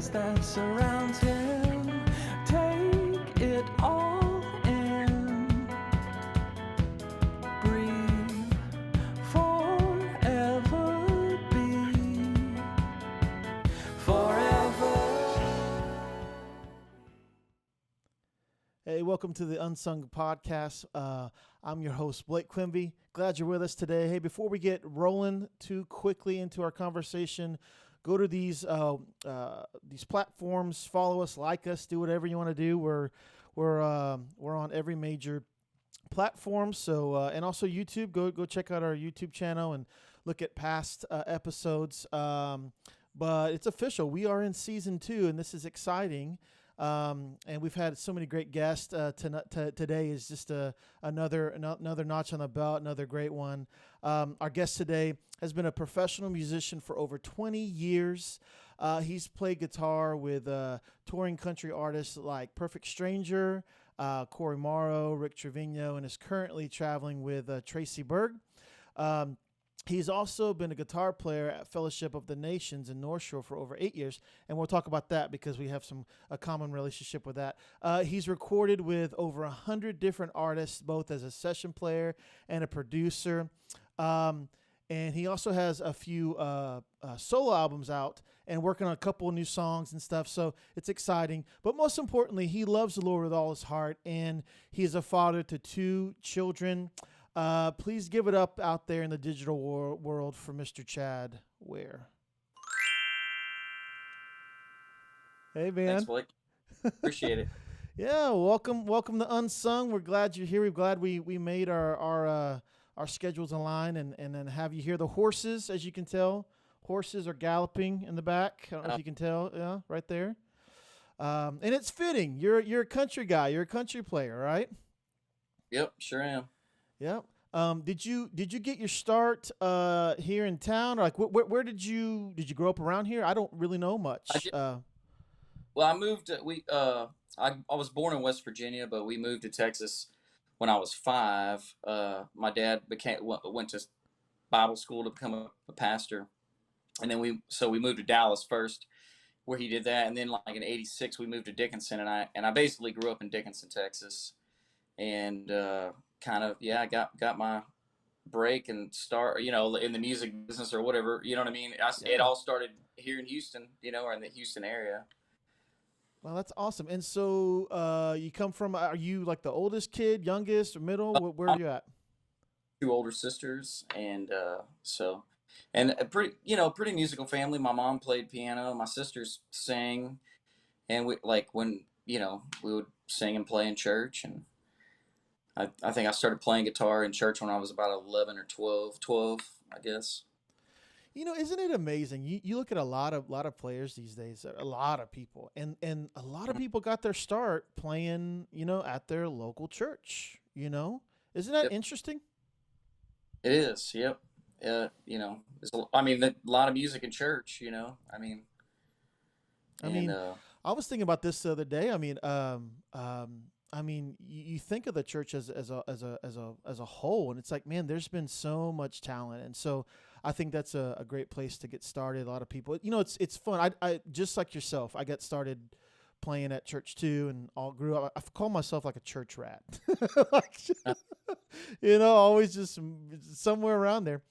silence that surrounds him. Take it all in. Breathe. Forever be. Forever. Hey, welcome to the UnSung podcast. I'm your host, Blake Quimby. Glad you're with us today. Hey, before we get rolling too quickly into our conversation, go to these platforms, follow us, like us, do whatever you want to do. We're on every major platform. So and also YouTube. Go check out our YouTube channel and look at past episodes. But it's official. We are in season 2, and this is exciting. And we've had so many great guests. Today is just another notch on the belt, another great one. Our guest today has been a professional musician for over 20 years. He's played guitar with touring country artists like Perfect Stranger, Cory Morrow, Rick Trevino, and is currently traveling with Tracy Byrd. He's also been a guitar player at Fellowship of the Nations in North Shore for over 8 years, and we'll talk about that because we have a common relationship with that. He's recorded with over 100 different artists, both as a session player and a producer. And he also has a few solo albums out and working on a couple of new songs and stuff, so it's exciting. But most importantly, he loves the Lord with all his heart, and he is a father to 2 children. Please give it up out there in the digital world for Mr. Chad Ware. Hey, man. Thanks, Blake. Appreciate it. Yeah, welcome to UnSung. We're glad you're here. We're glad we made our schedules align and then have you here. The horses, as you can tell, horses are galloping in the back. I don't know if you can tell. Yeah, right there. And it's fitting. You're a country guy. You're a country player, right? Yep, sure am. Yeah. Did you get your start here in town? Or like where did you grow up around here? I don't really know much. Well, I moved. I was born in West Virginia, but we moved to Texas when I was 5. My dad went to Bible school to become a pastor, and then we moved to Dallas first, where he did that, and then like in '86 we moved to Dickinson, and I basically grew up in Dickinson, Texas, and I got my break and start, in the music business or whatever, you know what I mean? It all started here in Houston, or in the Houston area. Well, that's awesome. And so you come from, are you like the oldest kid, youngest, or middle? Where are you at? 2 older sisters, and and a pretty musical family. My mom played piano, my sisters sang, and we would sing and play in church, and I think I started playing guitar in church when I was about 11 or 12, I guess. Isn't it amazing? You look at a lot of players these days, a lot of people, and a lot of people got their start playing, at their local church, Isn't that interesting? It is, yep. There's a lot of music in church, I was thinking about this the other day. You think of the church as a whole, and it's like, man, there's been so much talent, and so I think that's a great place to get started. A lot of people, it's fun. I just like yourself, I got started playing at church too, and all grew up. I call myself like a church rat, always just somewhere around there.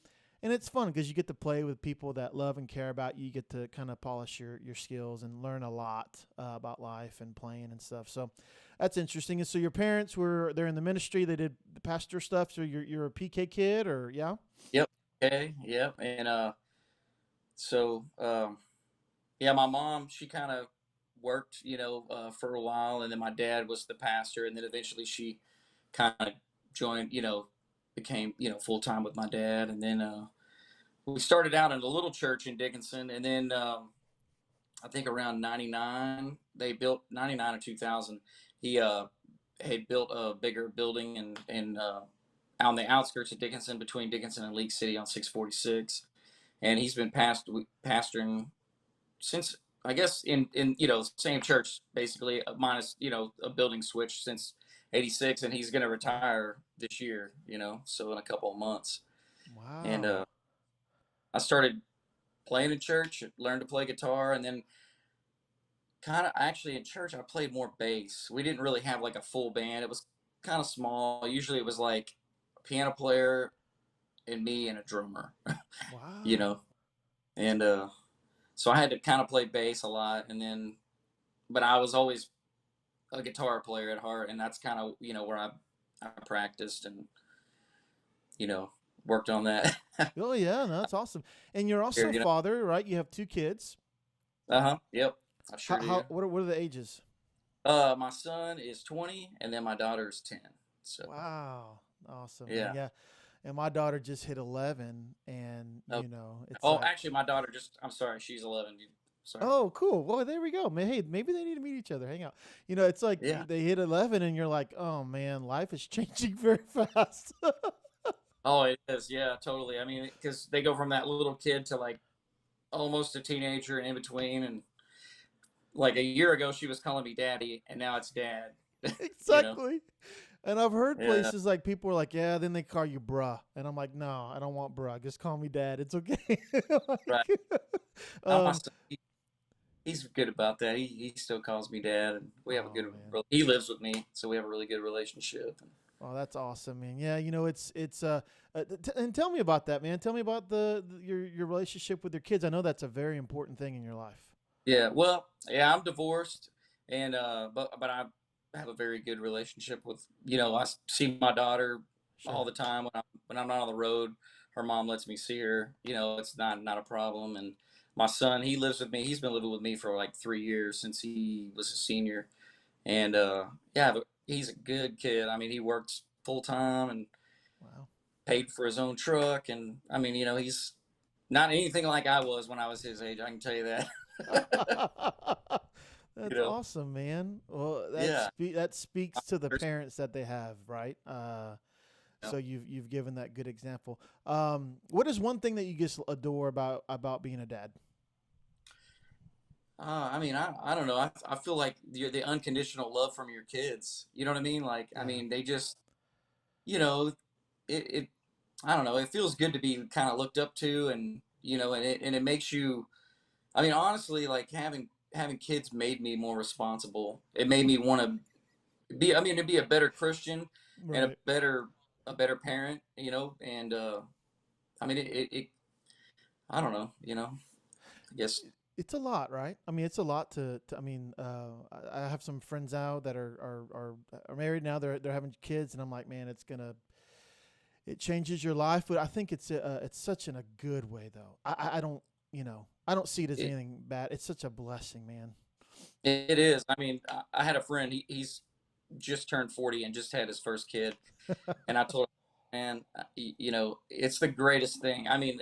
And it's fun because you get to play with people that love and care about you. You get to kind of polish your skills and learn a lot about life and playing and stuff. So that's interesting. And so your parents they're in the ministry. They did the pastor stuff. So you're a PK kid, or yeah? Yep. Okay. Yep. And my mom, she kind of worked, for a while, and then my dad was the pastor, and then eventually she kind of joined, became, full time with my dad, and then we started out in a little church in Dickinson, and then I think around 99, they built 99 or 2000. He had built a bigger building and on the outskirts of Dickinson, between Dickinson and League City on 646, and he's been pastoring since, I guess, in same church basically, minus a building switch, since '86, and he's going to retire this year. So in a couple of months. Wow. And I started playing in church, learned to play guitar, and then kind of actually in church, I played more bass. We didn't really have like a full band. It was kind of small. Usually it was like a piano player and me and a drummer, you Wow. know. And so I had to kind of play bass a lot, and then but I was always a guitar player at heart, and that's kind of where I practiced and you know worked on that. Oh yeah, no, that's awesome. And you're also Here, a father, right? You have two kids. uh-huh, yep, I sure How do. what are the ages? My son is 20, and then my daughter is 10. So Wow. Awesome, man. yeah. Yeah. And my daughter just hit 11, and Oh, it's oh, like, actually, my daughter just. I'm sorry, she's 11. Sorry. oh, cool. Well, there we go. Man, hey, maybe they need to meet each other, hang out. It's like Yeah. they hit 11, and you're like, oh man, life is changing very fast. Oh, it is. Yeah, totally. I mean, because they go from that little kid to like almost a teenager and in between, and like a year ago she was calling me daddy, and now it's dad. you know. Exactly. And I've heard Yeah. places like people are like, yeah, then they call you bruh. And I'm like, no, I don't want bruh. Just call me dad. It's okay. Right. Like, Now my um, son, he's good about that. He still calls me dad, and we have a oh good. man. He lives with me, so we have a really good relationship. Oh, that's awesome, man. Yeah, and tell me about that, man. Tell me about your relationship with your kids. I know that's a very important thing in your life. Yeah. Well, yeah, I'm divorced, and but I have a very good relationship with. I see my daughter all Sure. the time when I'm not on the road. Her mom lets me see her. It's not a problem. And my son, he lives with me. He's been living with me for like 3 years since he was a senior. And yeah, but he's a good kid. I mean, he works full time and Wow. paid for his own truck. And I mean, he's not anything like I was when I was his age. I can tell you that. you That's know, awesome, man. Well, yeah. that speaks to the There's, parents that they have, right? you So you've given that good example. What is one thing that you just adore about being a dad? I mean, I don't know. I feel like the unconditional love from your kids. You know what I mean? Like, I Yeah. mean, they just, you know, it I don't know. It feels good to be kind of looked up to, and and it makes you. I mean, honestly, like having kids made me more responsible. It made me want to be. I mean, to be a better Christian and Right. a better parent. And I mean, it I don't know. I guess. It's a lot, right? I mean, it's a lot to I mean, I have some friends now that are married now. They're having kids, and I'm like, man, it changes your life, but I think it's such in a good way though. I don't I don't see it as It, anything bad. It's such a blessing, man. it is. I mean, I had a friend. He's just turned 40 and just had his first kid, and I told him, man, it's the greatest thing. I mean,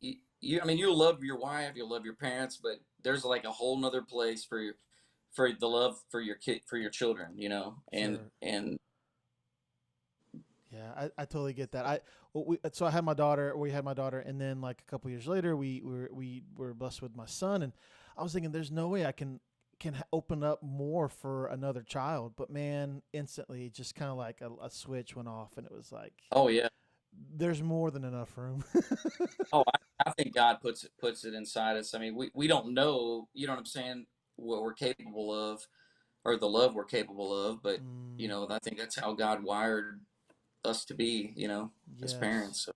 I mean, you love your wife, you love your parents, but there's like a whole nother place for the love for your kid, for your children, and Sure. and Yeah, I totally get that. So I had my daughter. We had my daughter, and then like a couple years later, we were blessed with my son, and I was thinking, there's no way I can open up more for another child. But man, instantly, just kind of like a switch went off, and it was like oh yeah, there's more than enough room. oh I think God puts it inside us. I mean, we don't know, you know what I'm saying, what we're capable of or the love we're capable of, but Mm, I think that's how God wired us to be, as yes. parents. So,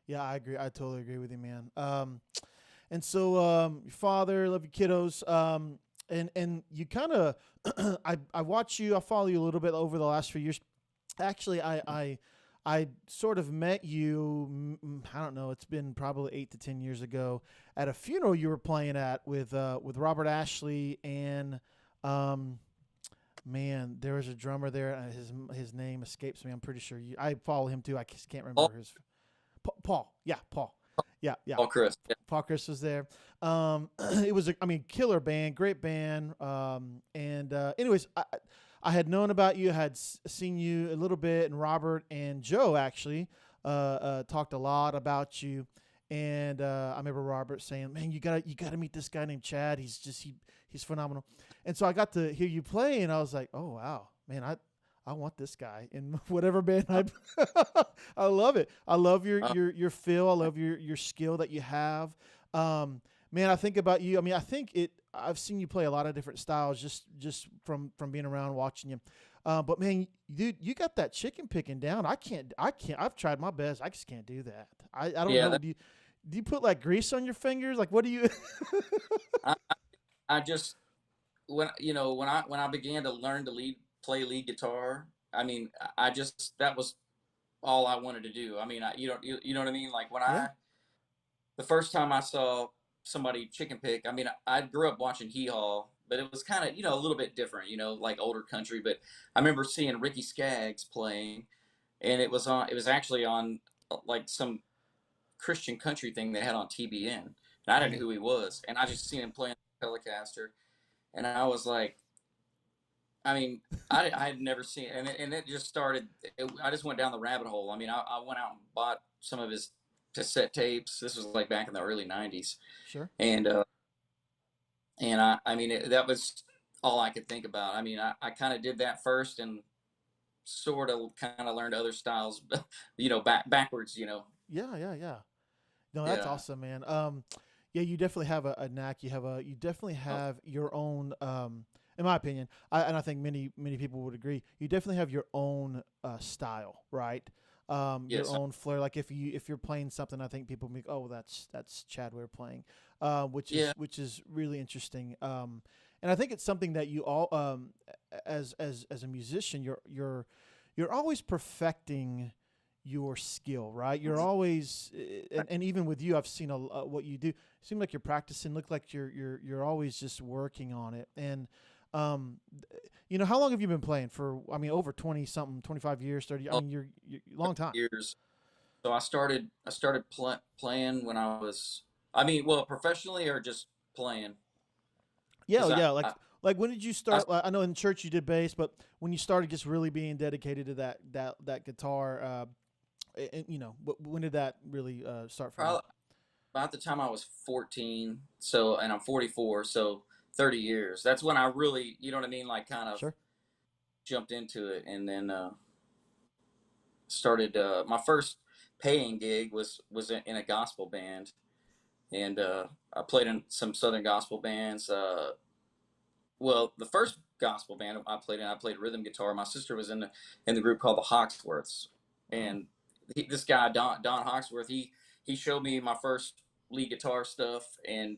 Yeah, I agree. I totally agree with you, man. And so your father, love your kiddos. And you kind of, I watch you. I follow you a little bit over the last few years. Actually, I sort of met you. I don't know. It's been probably 8 to 10 years ago at a funeral you were playing at with Robert Ashley and man, there was a drummer there. His name escapes me. I'm pretty sure I follow him too. I just can't Paul, remember his. Paul. Yeah, Paul. Yeah, yeah. Paul Chris. Yeah. Paul Chris was there. It was I mean, killer band, great band. And anyways, I had known about you, had seen you a little bit, and Robert and Joe actually talked a lot about you. And I remember Robert saying, "Man, you gotta meet this guy named Chad. He's phenomenal." And so I got to hear you play, and I was like, "Oh wow, man, I want this guy in whatever band I." I love it. I love your Uh, your your feel. I love your skill that you have. Man, I think about you. I mean, I think it I've seen you play a lot of different styles just from being around watching you. But man, dude, you got that chicken picking down. I can't. I've tried my best. I just can't do that. I don't Yeah, know. Do you put like grease on your fingers? Like, what do you? I, I just when I began to learn to play lead guitar. I mean, I just that was all I wanted to do. I mean, you know what I mean? Like Yeah. the first time I saw somebody chicken pick, I mean, I grew up watching Hee Haw, but it was kind of, a little bit different, like older country. But I remember seeing Ricky Skaggs playing, and it was actually on like some Christian country thing they had on TBN. And I didn't know Right. who he was. And I just seen him playing the Telecaster. And I was like, I mean, I had never seen it. And it just started, I just went down the rabbit hole. I mean, I went out and bought some of his cassette tapes. This was like back in the early 90s. Sure. And I mean, that was all I could think about. I mean, I kind of did that first and sort of kind of learned other styles, backwards. Yeah. Yeah. Yeah. No, that's Yeah. awesome, man. Yeah, you definitely have a knack. You definitely Oh, have your own. In my opinion, and I think many people would agree. You definitely have your own style, right? Your yes. own flair. Like if you're playing something, I think people make, oh, that's Chad Ware playing, Yeah. which is really interesting. And I think it's something that you all, as a musician, you're always perfecting your skill, right? You're always, and even with you, I've seen what you do. It seems like you're practicing. Look like you're always just working on it. And um, how long have you been playing for? I mean, over 20 something, 25 years, 30. I Oh, mean, you're long time. years. So I started playing when I was, I mean, well, professionally or just playing. Yeah, Because yeah. I, Like when did you I start? Like, I know in church you did bass, but when you started just really being dedicated to that guitar, and, when did that really start for you? probably about the time I was 14. So, and I'm 44. So 30 years. That's when I really, you know what I mean? Like kind of Sure. jumped into it, and then started, my first paying gig was in a gospel band. And I played in some Southern gospel bands. Well, the first gospel band I played rhythm guitar. My sister was in the group called the Hawksworths, Wow. and this guy Don Hawksworth, he showed me my first lead guitar stuff, and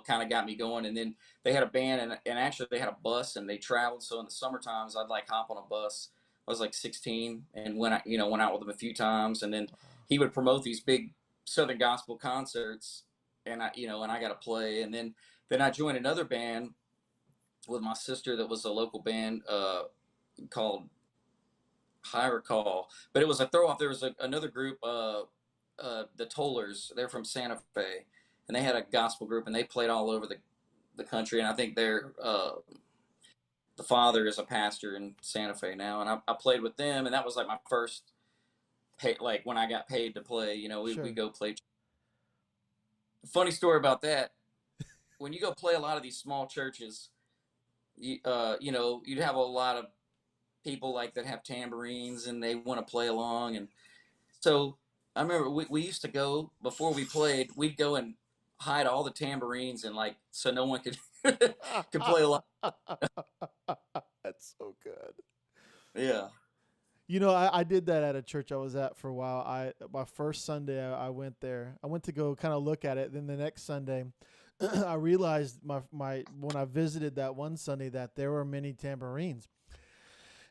kind of got me going. And then they had a band, and actually they had a bus, and they traveled. So in the summer times, I'd like hop on a bus. I was like 16, and went out with him a few times, and then Wow. he would promote these big Southern gospel concerts, and I got to play. And then I joined another band with my sister that was a local band, called Higher Call, but it was a throw off. There was another group, the Tollers. They're from Santa Fe, and they had a gospel group, and they played all over the country. And I think the father is a pastor in Santa Fe now, and I played with them, and that was like my first pay, like when I got paid to play. We Sure. go play. Funny story about that. When you go play a lot of these small churches, you'd have a lot of people like that have tambourines and they want to play along. And so I remember we used to go before we played, we'd go and hide all the tambourines, and like so no one could could play along. That's so good. Yeah. I did that at a church I was at for a while. My first Sunday I went there. I went to go kind of look at it. Then the next Sunday, I realized my when I visited that one Sunday that there were many tambourines.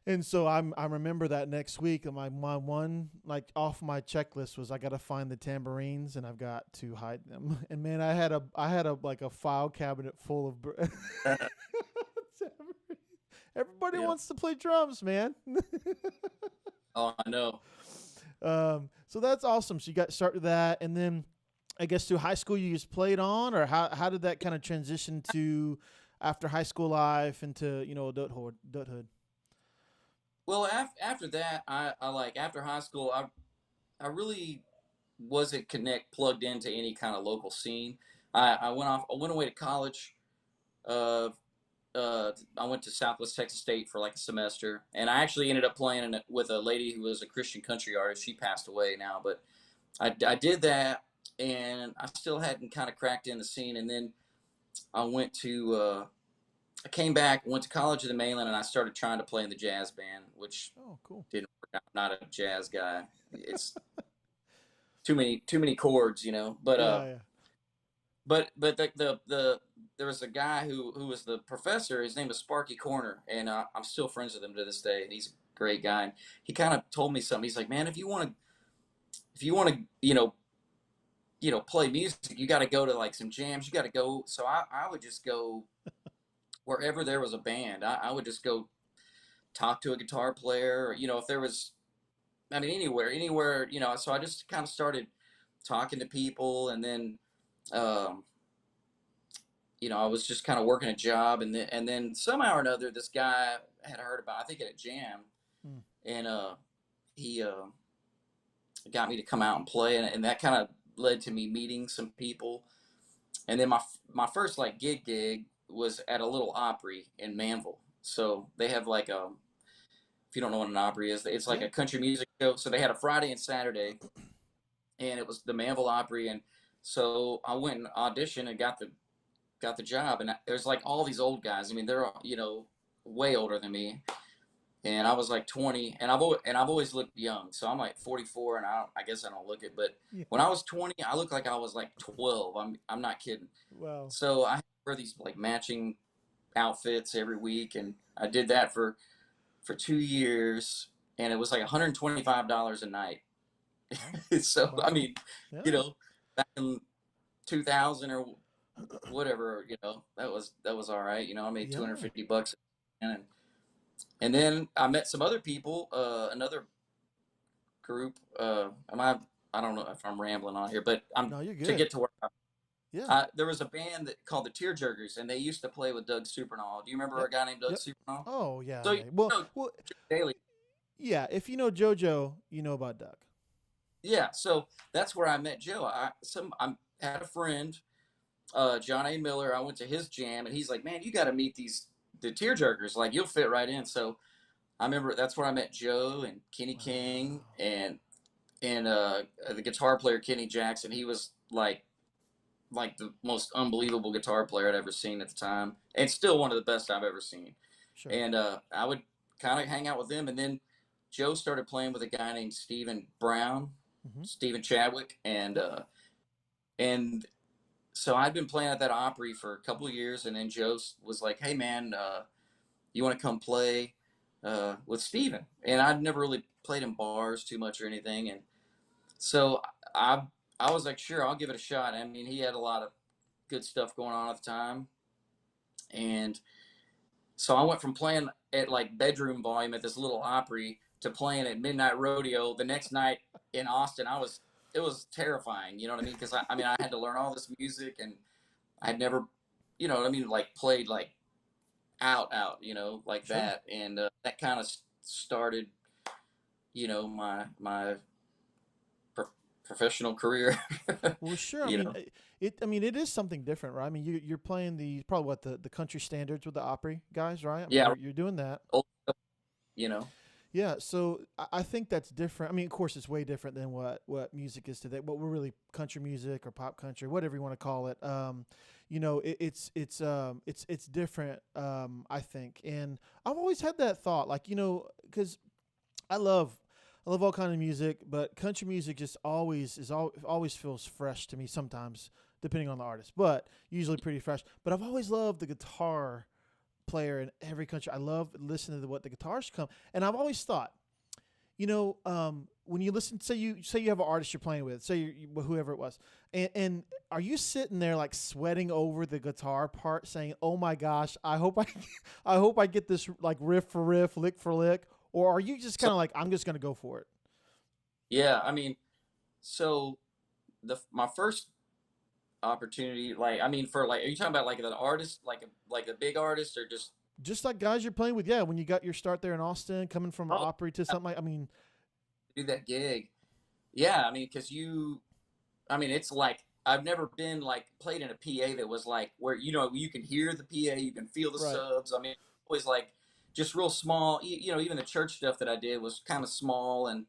And so I remember that next week, my one like off my checklist was I got to find the tambourines and I've got to hide them. And man, I had a like a file cabinet full of tambourines. Everybody Yeah. wants to play drums, man. Oh, I know. So that's awesome. So you got started that, and then I guess through high school you just played on, or how did that kind of transition to after high school life into adulthood? Well, after that, I like after high school, I really wasn't plugged into any kind of local scene. I went away to college. Uh, I went to Southwest Texas State for like a semester, and I actually ended up playing with a lady who was a Christian country artist. She passed away now, but I did that, and I still hadn't kind of cracked in the scene. And then I went to I came back, went to college in the mainland, and I started trying to play in the jazz band, which Oh, cool. didn't work out. I'm not a jazz guy. It's too many chords, you know. Yeah, yeah. But there was a guy who was the professor. His name was Sparky Corner, and I'm still friends with him to this day. And he's a great guy. And he kind of told me something. He's like, man, if you want to, play music, you got to go to like some jams. You got to go. So I would just go wherever there was a band. I would just go talk to a guitar player, or, if there was, I mean, anywhere, so I just kind of started talking to people. And then, um, I was just kind of working a job. And then somehow or another, this guy had heard about, I think at a jam, Hmm. and, he, got me to come out and play. And that kind of led to me meeting some people. And then my first like gig was at a little Opry in Manville. So they have like if you don't know what an Opry is, it's like Yeah. a country music show. So they had a Friday and Saturday, and it was the Manville Opry. And so I went and auditioned and got the job. And there's like all these old guys. I mean, they're way older than me. And I was like 20, and I've always looked young. So I'm like 44, and I guess I don't look it. But Yeah. when I was 20, I looked like I was like 12. I'm not kidding. Wow. So I wear these like matching outfits every week, and I did that for 2 years, and it was like $125 a night. So I Wow. mean, you Yeah. know, back in 2000 or whatever, that was all right. I made Yeah. $250, and then I met some other people, another group. I don't know if I'm rambling on here, but I'm No, you're to good. get to where Yeah. there was a band called the Tearjerkers, and they used to play with Doug Supernall. Do you remember Yep. a guy named Doug Yep. Supernall? Oh, yeah, So yeah. Well, know well, Joe Daly. yeah. If you know JoJo, you know about Doug. Yeah, so that's where I met Joe. I had a friend, John A. Miller. I went to his jam, and he's like, "Man, you got to meet the Tearjerkers. Like, you'll fit right in." So I remember that's where I met Joe and Kenny King Wow. and the guitar player Kenny Jackson. He was like the most unbelievable guitar player I'd ever seen at the time, and still one of the best I've ever seen. Sure. And I would kind of hang out with them, and then Joe started playing with a guy named Mm-hmm. Stephen Chadwick, and Yep. and so I'd been playing at that Opry for a couple of years, and then Joe was like, "Hey man, you want to come play with Stephen?" And I'd never really played in bars too much or anything, and so I I was like, "Sure, I'll give it a shot." I mean, he had a lot of good stuff going on at the time, and so I went from playing at like bedroom volume at this little Opry to playing at Midnight Rodeo the next night in Austin. It was terrifying, you know what I mean? Because I mean, I had to learn all this music, and I had never, you know what I mean, like played like out, like Sure. that, and that kind of started, my pro- professional career. Well, sure. I you mean, know, it. I mean, it is something different, right? I mean, you're playing the probably what the country standards with the Opry guys, right? I mean, yeah, you're doing that. old stuff, you know, Yeah. So I think that's different. I mean, of course, it's way different than what music is today. What we're really country music or pop country, whatever you want to call it. It's different. I think, and I've always had that thought, like because I love I love all kind of music, but country music just always feels fresh to me sometimes, depending on the artist, but usually pretty fresh. But I've always loved the guitar player in every country. I love listening to what the guitars come, and I've always thought, when you listen, say you have an artist you're playing with, say whoever it was, and are you sitting there like sweating over the guitar part, saying, "Oh my gosh, I hope I, I hope I get this like riff for riff, lick for lick," or are you just so kind of like, "I'm just gonna go for it"? yeah, I mean, so my first opportunity, like, I mean, for like, are you talking about like an artist, like a big artist, or just Just like guys you're playing with, yeah. When you got your start there in Austin, coming from oh Opry to something like, I mean, do that gig? Yeah, I mean, because I mean, it's like I've never been like played in a PA that was like where you can hear the PA, you can feel the right, subs. I mean, always like just real small. Even the church stuff that I did was kind of small, and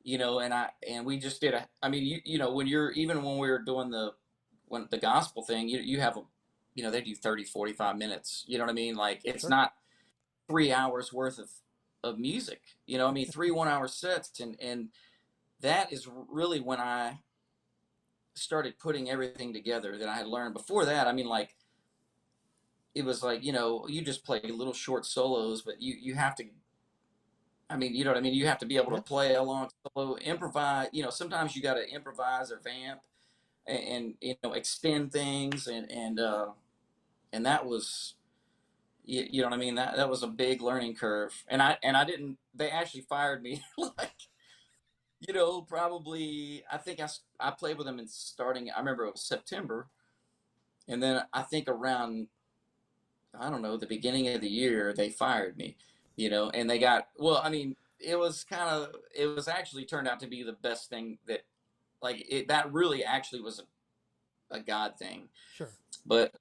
we just did a. I mean, when you're even when we were doing the gospel thing, you have they do 30, 45 minutes. You know what I mean? Like, it's Sure. not 3 hours worth of music. I mean, 3 1 hour sets. And that is really when I started putting everything together that I had learned. Before that, I mean, like, it was like, you just play little short solos, but you have to, I mean, you know what I mean? You have to be able to Yeah. play a long solo, improvise. Sometimes you got to improvise or vamp and extend things. And that was, you know what I mean? That was a big learning curve. And I didn't, they actually fired me like, probably, I think I played with them in starting, I remember it was September. And then I think around, I don't know, the beginning of the year, they fired me, and they got, well, I mean, it was actually turned out to be the best thing that, like, that really actually was a God thing. Sure. But,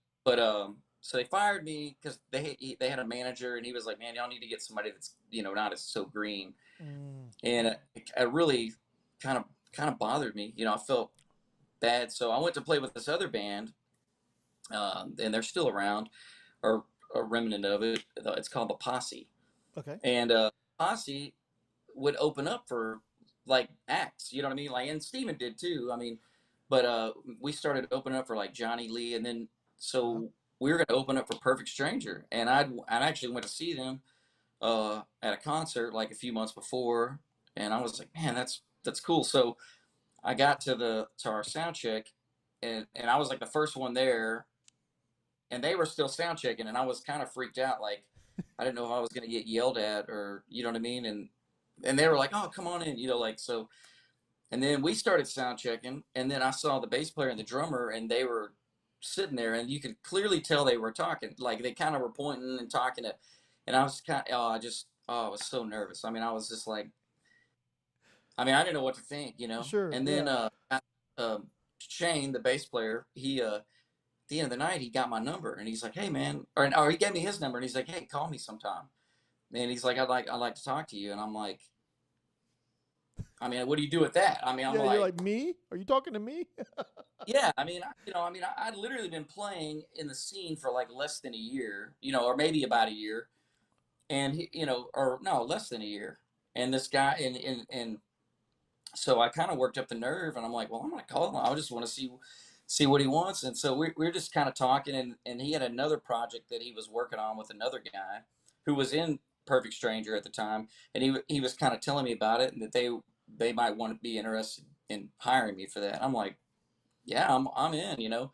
so they fired me because they had a manager, and he was like, man, y'all need to get somebody that's, not as so green. Mm. And it really kind of bothered me. I felt bad. So I went to play with this other band, and they're still around, or a remnant of it. It's called the Posse. Okay. And Posse would open up for like acts, you know what I mean? Like, and Steven did too. I mean, but we started opening up for like Johnny Lee, and then Wow. so we were going to open up for Perfect Stranger, and I actually went to see them at a concert like a few months before, and I was like, man, that's cool. So I got to our sound check, and I was like the first one there, and they were still sound checking, and I was kind of freaked out, like I didn't know if I was going to get yelled at, or you know what I mean, and they were like, oh, come on in, like so. And then we started sound checking, and then I saw the bass player and the drummer, and they were sitting there, and you could clearly tell they were talking, like they kind of were pointing and talking to, and I was kind of, I was so nervous. I mean, I was just like, I mean, I didn't know what to think. Sure. And then Yeah. uh, Shane, the bass player, he at the end of the night, he got my number, and he's like, hey man, or he gave me his number, and he's like, hey, call me sometime. And he's like, I'd like to talk to you. And I'm like, I mean, what do you do with that? I mean, I'm Yeah. You're like, like, me? Are you talking to me? yeah, I mean, I'd literally been playing in the scene for like less than a year, or maybe about a year, and or no, less than a year. And this guy, and so I kind of worked up the nerve, and I'm like, well, I'm gonna call him. I just want to see what he wants. And so we were just kind of talking, and he had another project that he was working on with another guy who was in Perfect Stranger at the time, and he was kind of telling me about it, and that they might want to be interested in hiring me for that. I'm like, yeah, I'm in.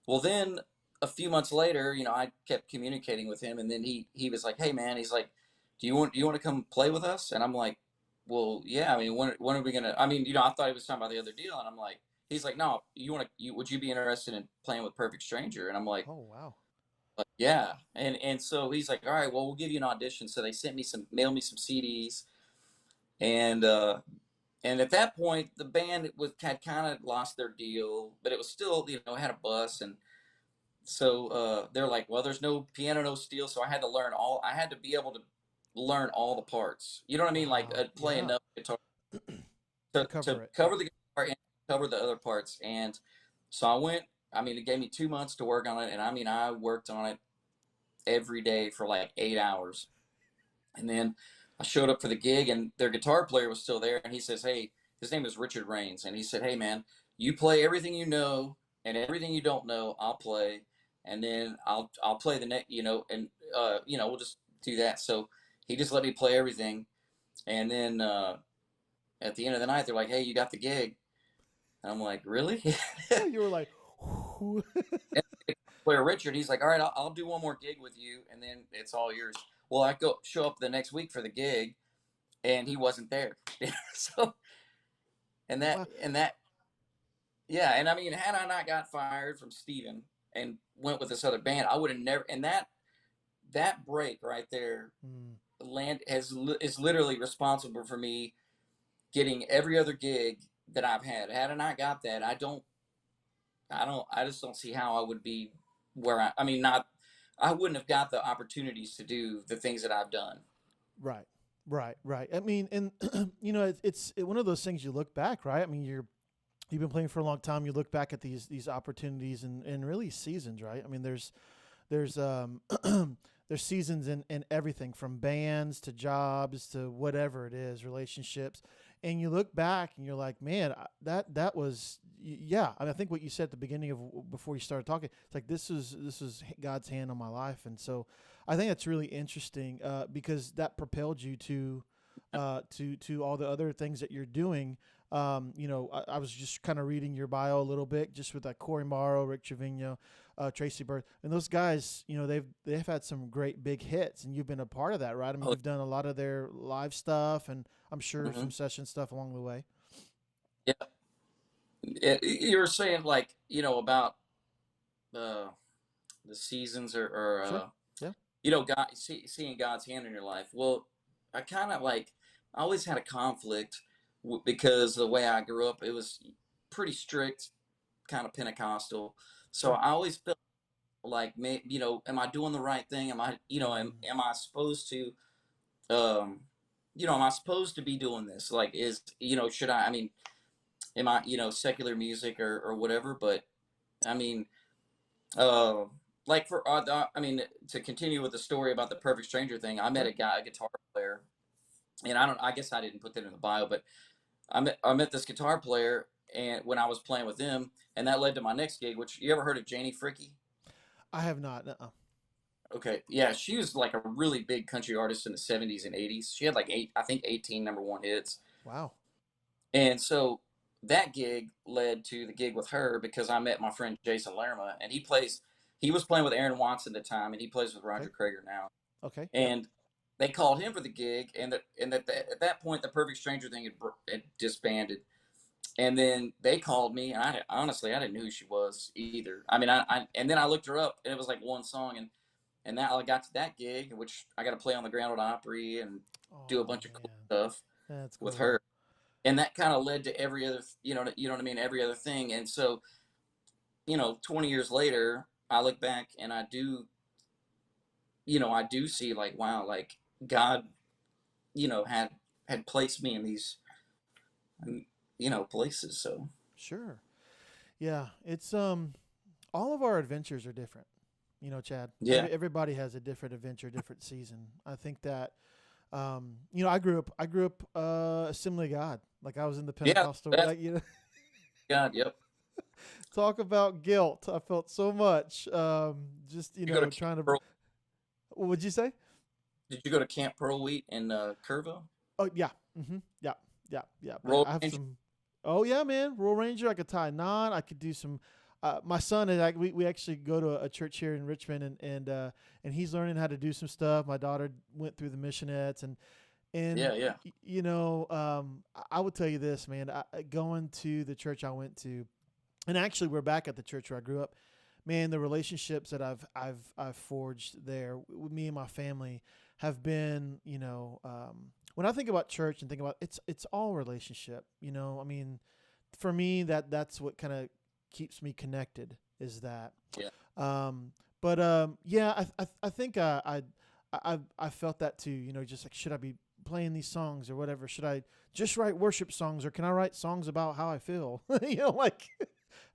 Well, then a few months later, I kept communicating with him, and then he was like, hey man, he's like, do you want to come play with us? And I'm like, well, yeah. I mean, when are we gonna? I mean, I thought he was talking about the other deal, and I'm like, he's like, no, would you be interested in playing with Perfect Stranger? And I'm like, Oh, wow. yeah. And so he's like, all right, well, we'll give you an audition. So they mailed me some CDs, and at that point, the band had kind of lost their deal, but it was still, had a bus. And so they're like, well, there's no piano, no steel. So I had to be able to learn all the parts. You know what I mean? Like, Wow. play Yeah. enough guitar To to cover it. Yeah. cover the guitar and cover the other parts. And so I went, I mean, it gave me 2 months to work on it. And I mean, I worked on it every day for like 8 hours. And then I showed up for the gig, and their guitar player was still there. And he says, hey, his name is Richard Rains. And he said, hey, man, you play everything you know, and everything you don't know, I'll play. And then I'll play the next, and, we'll just do that. So he just let me play everything. And then at the end of the night, they're like, hey, you got the gig. And I'm like, really? You were like, whoo. And the player Richard, he's like, all right, I'll do one more gig with you, and then it's all yours. Well, I go show up the next week for the gig, and he wasn't there. So and that Wow. and that yeah, and I mean, had I not got fired from Steven and went with this other band, I would have never. And that break right there, Mm. is literally responsible for me getting every other gig that I've had. Had I not got that, I just don't see how I would be where I mean, not, I wouldn't have got the opportunities to do the things that I've done. Right. Right. Right. I mean, and it's one of those things you look back, right? I mean, you're you've been playing for a long time. You look back at these opportunities and really seasons, right? I mean, there's there's seasons in everything from bands to jobs to whatever it is, relationships. And you look back and you're like, man, that was yeah. I mean, I think what you said at the beginning of before you started talking, it's like this is God's hand on my life, and so I think that's really interesting because that propelled you to all the other things that you're doing. I was just kind of reading your bio a little bit, just with like Cory Morrow, Rick Trevino, Tracy Byrd, and those guys. They've had some great big hits, and you've been a part of that, right? I mean, Oh, you've done a lot of their live stuff, and I'm sure hmm some session stuff along the way. yeah. You were saying like about uh, the seasons or Sure. Yeah. God, seeing God's hand in your life. Well, I kind of like I always had a conflict because the way I grew up, it was pretty strict, kind of Pentecostal. So Sure. I always felt like, am I doing the right thing? Am I, Mm, am I supposed to, um, am I supposed to be doing this? Like, should I? I mean, am I, secular music or whatever? But I mean, uh, like I mean, to continue with the story about the Perfect Stranger thing, I met sure. a guitar player, and I guess I didn't put that in the bio, but I met this guitar player, and when I was playing with him, and that led to my next gig. Which you ever heard of Janie Fricke? I have not. Uh-uh. Okay, yeah, she was like a really big country artist in the '70s and '80s. She had like I think 18 number one hits, Wow. and so that gig led to the gig with her because I met my friend Jason Lerma, and he was playing with Aaron Watts at the time, and he plays with Okay. Roger Krager now. Okay. Yep. And they called him for the gig, at that point, the Perfect Stranger thing had disbanded. And then they called me, and honestly I didn't know who she was either. I mean, and then I looked her up, and it was like one song, and now I got to that gig, which I got to play on the Grand Ole Opry and do a Oh bunch of cool man, stuff that's with cool. her, and that kind of led to every other, you know what I mean, every other thing. And so 20 years later, I look back and I do see like, wow, like God, had placed me in these, places. So Sure. Yeah. It's all of our adventures are different. Chad. yeah, Everybody has a different adventure, different season. I think that I grew up Assembly of God. Like I was in the yeah, Pentecostal. that's Like God. Yep. talk about guilt. I felt so much. Just You go to Camp trying to. Pearl, What would you say? did you go to Camp Pearl Wheat in Kerrville? Oh yeah. Yeah. Yeah. Yeah. Roll I have Ranger? some. Oh yeah, man. Royal Ranger. I could tie a knot. I could do some. My son and we actually go to a church here in Richmond and he's learning how to do some stuff. My daughter went through the missionettes and Yeah, yeah. I would tell you this, man. Going to the church I went to, and actually we're back at the church where I grew up. Man, the relationships that I've forged there with me and my family have been, when I think about church and think about it's all relationship. I mean, for me that's what kind of keeps me connected is that. Yeah. Yeah, I think I felt that too. Just like should I be playing these songs or whatever? Should I just write worship songs or can I write songs about how I feel? Like I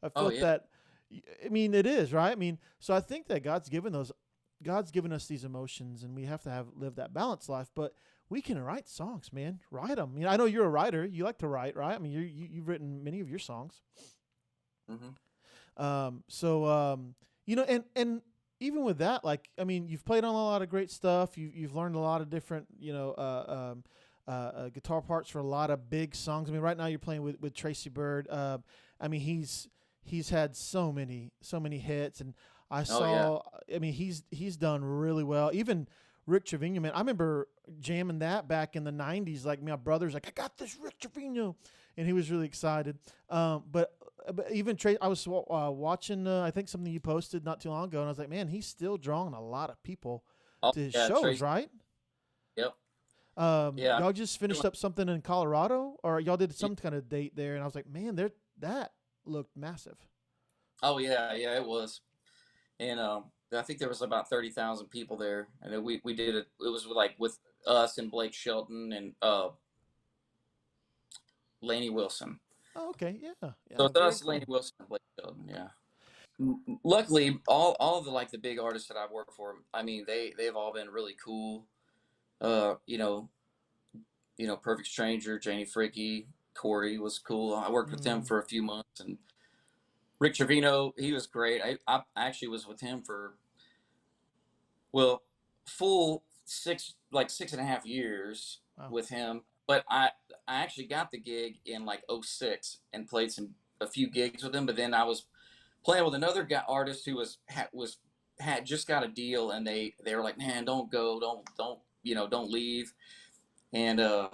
Oh felt yeah. that. I mean, it is right. I mean, so I think that God's given us these emotions, and we have to live that balanced life. But we can write songs, man. Write them. I know you're a writer. You like to write, right? I mean, you've written many of your songs. Hmm. And even with that, like, I mean, you've played on a lot of great stuff. You've learned a lot of different, guitar parts for a lot of big songs. I mean, right now you're playing with Tracy Byrd. I mean, he's had so many hits, and I Oh yeah. saw. I mean, he's done really well. Even Rick Trevino, man. I remember jamming that back in the '90s. Like my brother's like, I got this Rick Trevino, and he was really excited. But even Trey, I was watching. I think something you posted not too long ago, and I was like, man, he's still drawing a lot of people Oh to his yeah. shows, Tracy. right? Yep. Yeah. Y'all just finished up something in Colorado, or y'all did some kind of date there, and I was like, man, that looked massive. Oh yeah. Yeah. It was, and I think there was about 30,000 people there, and then we did it. It was like with us and Blake Shelton and Laney Wilson. Oh, okay. Yeah. So Yeah. it's Very us, Laney cool. Wilson, and Blake Shelton. Yeah. Luckily, all the like the big artists that I've worked for, I mean, they've all been really cool. You know, Perfect Stranger, Janie Fricke, Cory was cool. I worked with him Mm, for a few months, and Rick Trevino, he was great. I actually was with him for, well, full 6.5 years wow. with him. But I actually got the gig in like '06 and played a few gigs with him. But then I was playing with another guy artist who had just got a deal, and they were like, man, don't go, don't don't leave. And uh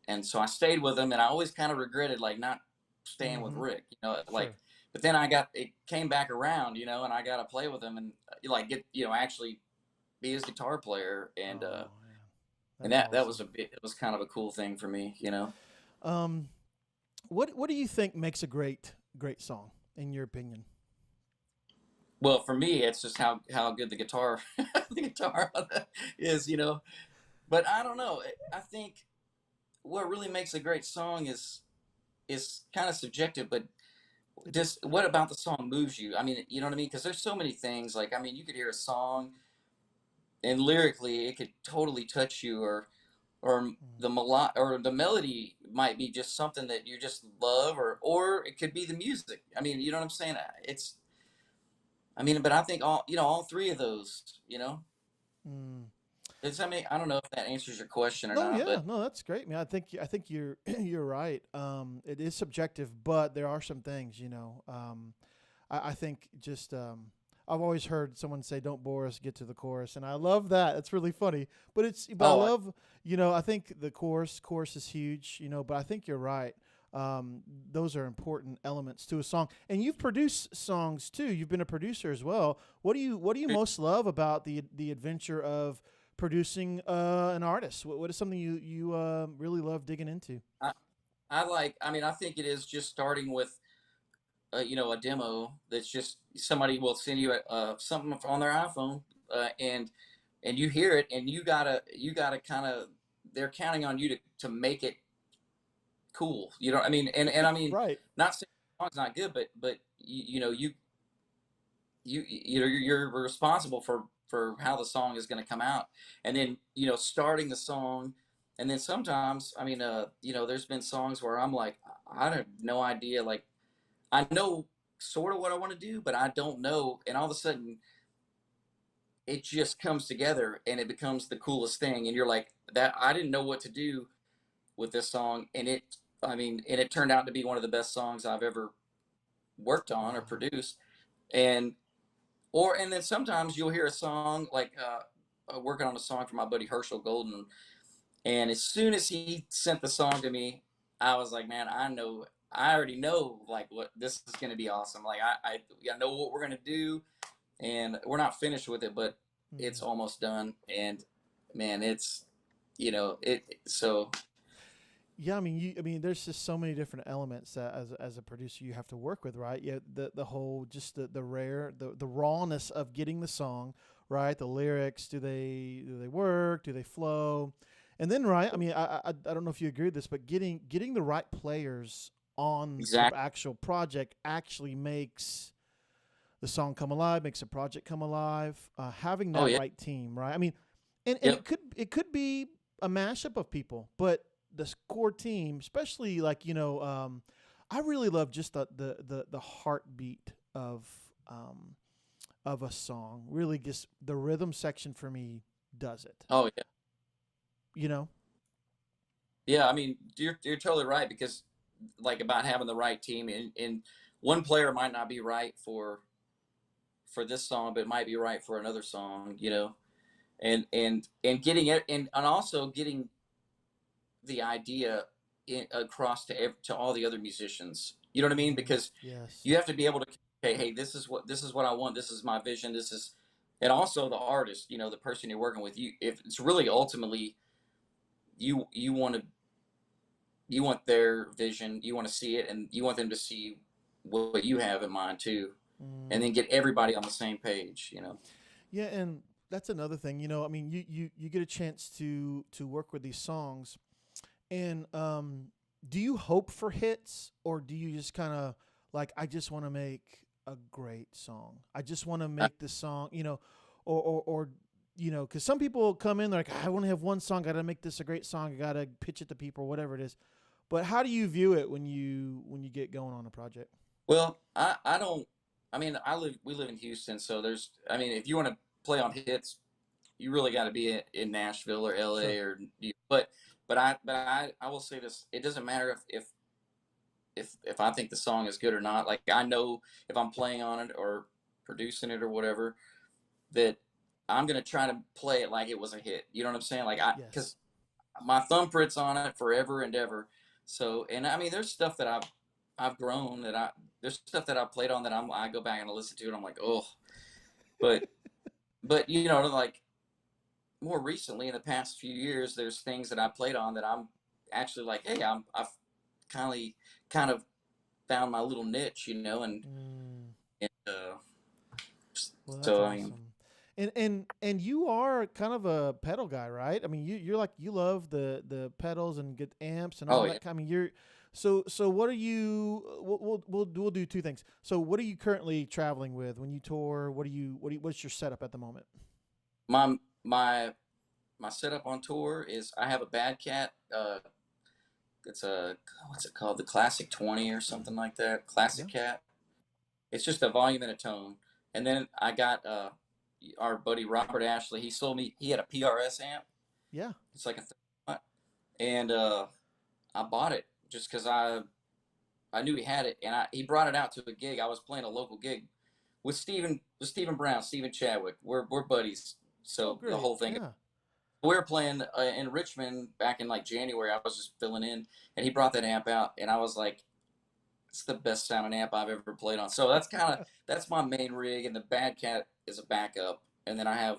and so I stayed with him, and I always kind of regretted like not staying with Mm-hmm. Rick, like. Sure. But then it came back around, and I got to play with him, and like get actually be his guitar player, Oh, yeah. and That's that awesome. was it was kind of a cool thing for me. Um, what do you think makes a great song in your opinion? Well, for me, it's just how good the guitar the guitar is. But I don't know. I think what really makes a great song is kind of subjective, but It is. just what about the song moves you? I mean, you know what I mean? Because there's so many things. Like, I mean, you could hear a song and lyrically it could totally touch you, or Mm, the melody might be just something that you just love, or it could be the music. I mean, you know what I'm saying? But I think all three of those. mm. I don't know if that answers your question or No, not, yeah, but no, that's great, man. I think you're you're right. It is subjective, but there are some things, I think just I've always heard someone say, "Don't bore us, get to the chorus," and I love that. It's really funny, but I oh, love, I think the chorus is huge, but I think you're right. Those are important elements to a song, and you've produced songs too. You've been a producer as well. What do you most love about the adventure of producing an artist? What is something you really love digging into? I, I think it is just starting with a demo that's just somebody will send you something on their iPhone, and you hear it, and you gotta kind of, they're counting on you to make it cool. You know what I mean? And I mean, Right. not saying the song's not good, but you're responsible for how the song is going to come out, and then starting the song. And then sometimes, I mean, there's been songs where I'm like, I have no idea, like I know sort of what I want to do, but I don't know. And all of a sudden, it just comes together and it becomes the coolest thing. And you're like, that I didn't know what to do with this song, and it turned out to be one of the best songs I've ever worked on or Wow. produced. And and then sometimes you'll hear a song like working on a song for my buddy Herschel Golden, and as soon as he sent the song to me, I was like, man, I already know like what this is going to be awesome. Like I know what we're going to do, and we're not finished with it, but Mm. it's almost done. And man, it's it so. Yeah, there's just so many different elements that as a producer you have to work with, right? Yeah, the whole just the rawness of getting the song, right? The lyrics, do they work? Do they flow? And then, right? I don't know if you agree with this, but getting the right players on the Exactly. actual project actually makes the song come alive, makes a project come alive. Having Oh that yeah. right team, right? And Yep. it could be a mashup of people, but the core team, especially like I really love just the heartbeat um, of a song. Really, just the rhythm section for me does it. Oh yeah. You know. Yeah. I mean, you're totally right, because like about having the right team, and one player might not be right for this song, but it might be right for another song. And getting it, and also getting the idea across to all the other musicians. You know what I mean? Mm-hmm. Because Yes. you have to be able to, hey, this is what I want. This is my vision. And also the artist, the person you're working with. If it's really ultimately you want their vision, you want to see it, and you want them to see what you have in mind too, and Mm. then get everybody on the same page. Yeah, and that's another thing. You get a chance to work with these songs, and do you hope for hits, or do you just kind of like, I just want to make a great song. I just want to make this song, or because some people come in, they're like, I want to have one song, got to make this a great song, I got to pitch it to people, whatever it is. But how do you view it when you get going on a project? Well, I don't. I mean, we live in Houston, so if you want to play on hits, you really got to be in Nashville or Sure. LA but I will say this: it doesn't matter if I think the song is good or not. Like, I know if I'm playing on it or producing it or whatever, that I'm gonna try to play it like it was a hit. You know what I'm saying? Like, Yes. because my thumbprint's on it forever and ever. So, and I mean, there's stuff that I've grown there's stuff that I played on that I go back and I listen to it. I'm like, oh, but like, more recently in the past few years, there's things that I played on that I'm actually like, hey, I've kind of found my little niche, and Well, that's so I mean, awesome. And you are kind of a pedal guy, right? I mean, you're like, you love the pedals and get amps and all oh yeah, that. I mean, so what are you? We'll do two things. So what are you currently traveling with when you tour? What's your setup at the moment? my my my setup on tour is I have a Bad Cat. It's a what's it called? The Classic 20 or something like that. Yeah, Classic Cat. It's just a volume and a tone. And then I got our buddy Robert Ashley. He sold me. He had a PRS amp. yeah, It's like and I bought it just because I knew he had it, and he brought it out to a gig. I was playing a local gig with Stephen Brown, Stephen Chadwick. We're buddies. oh So the great, whole thing. yeah, We were playing in Richmond back in like January. I was just filling in, and he brought that amp out, and I was like, "It's the best sounding amp I've ever played on." So that's my main rig, and the Bad Cat is a backup, and then I have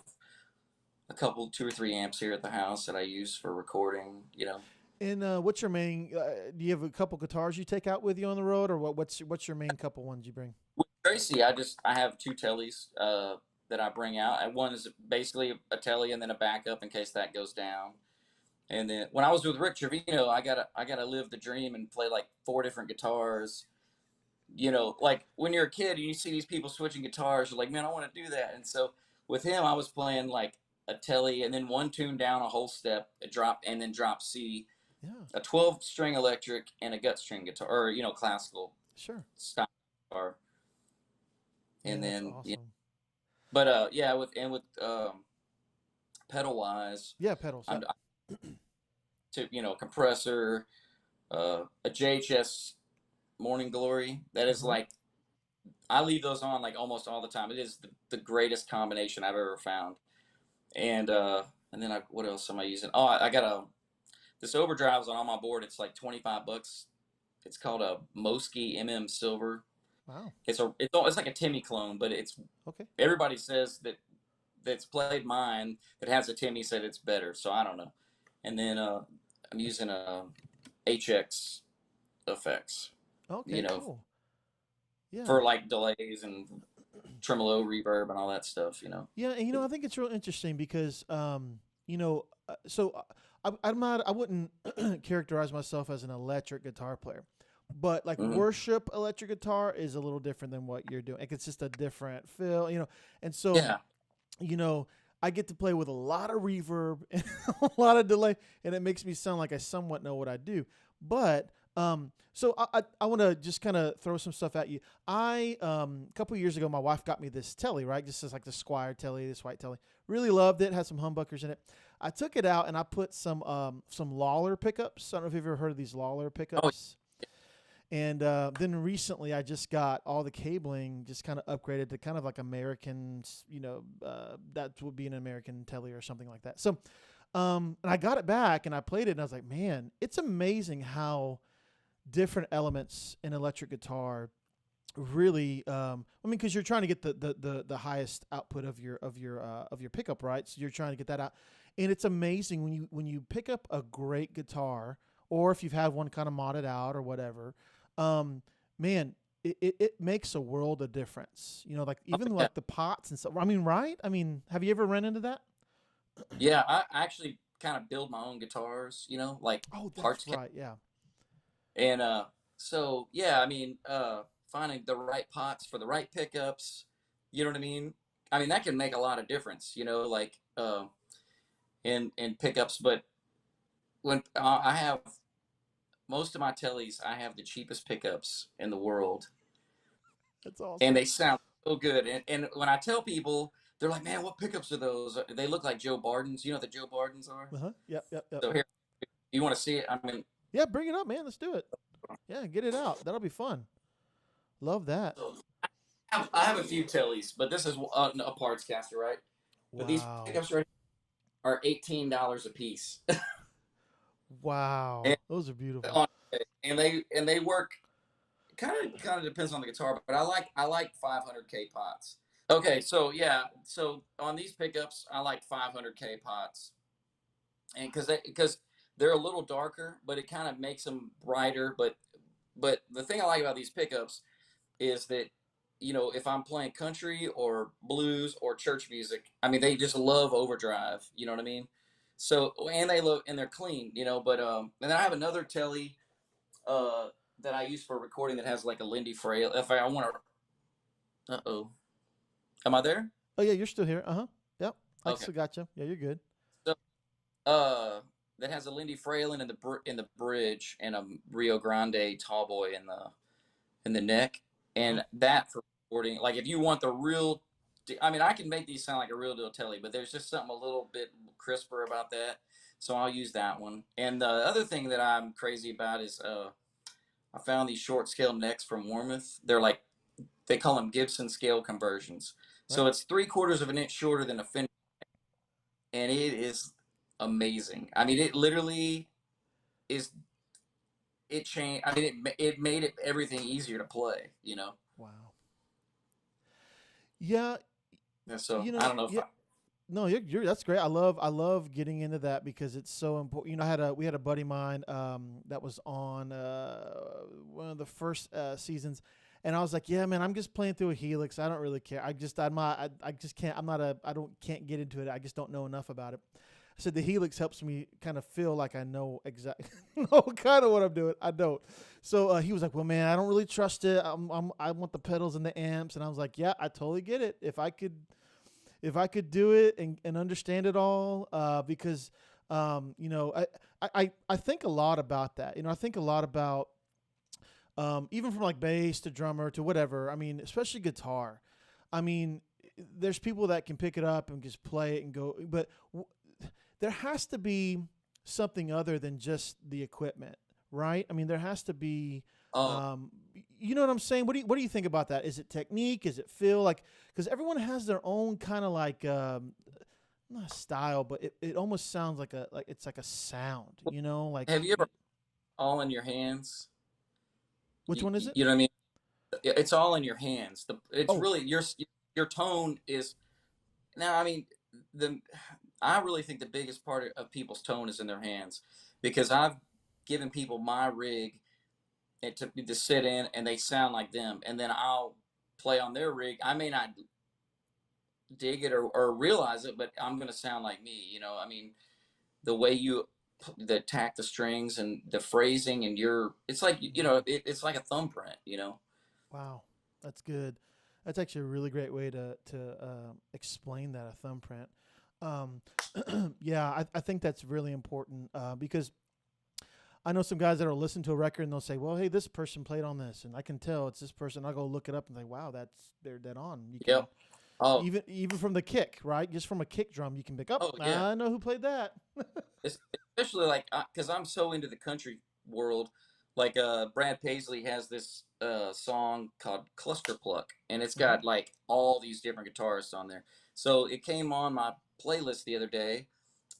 a couple, two or three amps here at the house that I use for recording. And what's your main? Do you have a couple guitars you take out with you on the road, or what's your main couple ones you bring? With Tracy, I have two tellies that I bring out, and one is basically a telly and then a backup in case that goes down. And then when I was with Rick Trevino, I gotta live the dream and play like four different guitars. Like when you're a kid and you see these people switching guitars, you're like, man, I want to do that. And so with him, I was playing like a telly and then one tune down a whole step, a drop, and then drop C, Yeah, a 12 string electric, and a gut string guitar, or classical sure. style guitar. Yeah, And that's then awesome. but yeah, with pedal wise, Yeah, pedals. I'm Yep. to compressor, a JHS Morning Glory. That is Mm-hmm. like, I leave those on like almost all the time. It is the greatest combination I've ever found. And then what else am I using? Oh, I got this overdrive's on my board. It's like $25. It's called a Moski Silver. Wow. It's like a Timmy clone, but Okay. everybody says that's played mine that has a Timmy said it's better. So I don't know. And then I'm using a HX effects, you Okay. know, Cool. Yeah. for like delays and tremolo reverb and all that stuff. Yeah, and I think it's real interesting because I wouldn't characterize myself as an electric guitar player, but like Hmm. worship electric guitar is a little different than what you're doing. Like, it's just a different feel. And so Yeah. you know, I get to play with a lot of reverb and a lot of delay, and it makes me sound like I somewhat know what I do. But so I want to just kind of throw some stuff at you. A couple years ago, my wife got me this telly, right? Just as like the Squire telly, this white telly. Really loved it. Had some humbuckers in it. I took it out and I put some Lawler pickups. I don't know if you've ever heard of these Lawler Oh, pickups. And then recently, I just got all the cabling just kind of upgraded to kind of like Americans, that would be an American telly or something like that. So, and I got it back and I played it and I was like, man, it's amazing how different elements in electric guitar really. Because you're trying to get the highest output of your pickup, right? So you're trying to get that out, and it's amazing when you pick up a great guitar, or if you've had one kind of modded out or whatever, man, it makes a world of difference. Like even yeah. like the pots and stuff. I mean, right? I mean, have you ever run into that? Yeah, I actually kind of build my own guitars, like Oh, that's parts. right. Yeah. And so yeah, I mean, finding the right pots for the right pickups, you know what I mean? I mean that can make a lot of difference, you know, like in pickups. But when I have most of my tellies, I have the cheapest pickups in the world, That's and awesome. they sound so good. And when I tell people, they're like, "Man, what pickups are those?" They look like Joe Bardens. You know what the Joe Bardens are? Uh-huh. Yep, yep, yep. So here, you want to see it? I mean, Yeah, bring it up, man. Let's do it. Yeah, get it out. That'll be fun. Love that. so I have a few tellies, but this is a parts caster, right? But these Wow. pickups right are $18 a piece. Wow. and Those are beautiful. on and they work kind of depends on the guitar, but I like 500K pots. Okay, so yeah, so on these pickups, I like 500K pots, and because they're a little darker, but it kind of makes them brighter. But the thing I like about these pickups is that if I'm playing country or blues or church music, I mean they just love overdrive. You know what I mean? So and they're clean. But and then I have another telly uh that I use for recording that has like a Lindy Frail. If I want to, am I there? Oh yeah, you're still here. Uh-huh. Yep. I Okay. still got you. Yeah, you're good. So that has a Lindy Frail in the bridge and a Rio Grande Tallboy in the neck, Uh-huh. and that for recording. Like if you want the real, I mean, I can make these sound like a real deal telly, but there's just something a little bit crisper about that. So I'll use that one. And the other thing that I'm crazy about is I found these short scale necks from Warmouth. They call them Gibson scale conversions. Right. So it's 3/4 of an inch shorter than a Fender, and it is amazing. I mean, it literally is. It changed. I mean, it made it everything easier to play. Wow. Yeah, And so I don't know if yeah. I. No, you're that's great. I love getting into that because it's so important. we had a buddy of mine that was on one of the first seasons, and I was like, yeah, man, I'm just playing through a Helix. I don't really care. I just can't. I don't can't get into it. I just don't know enough about it. I said the Helix helps me kind of feel like I know exactly know kind of what I'm doing. I don't. So he was like, well, man, I don't really trust it. I want the pedals and the amps, and I was like, yeah, I totally get it. If I could do it and understand it all, because I think a lot about that. I think a lot about even from like bass to drummer to whatever. I mean, especially guitar. I mean, there's people that can pick it up and just play it and go, but there has to be something other than just the equipment, right? I mean, there has to be. Oh, Um, you know what I'm saying? What do you think about that? Is it technique? Is it feel? Like, because everyone has their own kind of like not style, but it almost sounds like it's like a sound. Like have you ever all in your hands? which one is it? You know what I mean? It's all in your hands. It's Oh, really your tone is now. I mean, the I really think the biggest part of people's tone is in their hands, because I've given people my rig and to sit in, and they sound like them, and then I'll play on their rig. I may not dig it or realize it, but I'm gonna sound like me. I mean, the way you attack the strings and the phrasing, and it's like it's like a thumbprint. wow, that's good. That's actually a really great way to explain that, a thumbprint. Um, yeah, I think that's really important because I know some guys that will listen to a record and they'll say, "Well, hey, this person played on this," and I can tell it's this person. I'll go look it up and say, "Wow, they're dead on." You can Yep. Oh, even from the kick, right? Just from a kick drum, you can pick up. oh yeah. I know who played that. Especially like because I'm so into the country world. Like Brad Paisley has this song called Cluster Pluck, and it's Hmm. got like all these different guitarists on there. So it came on my playlist the other day,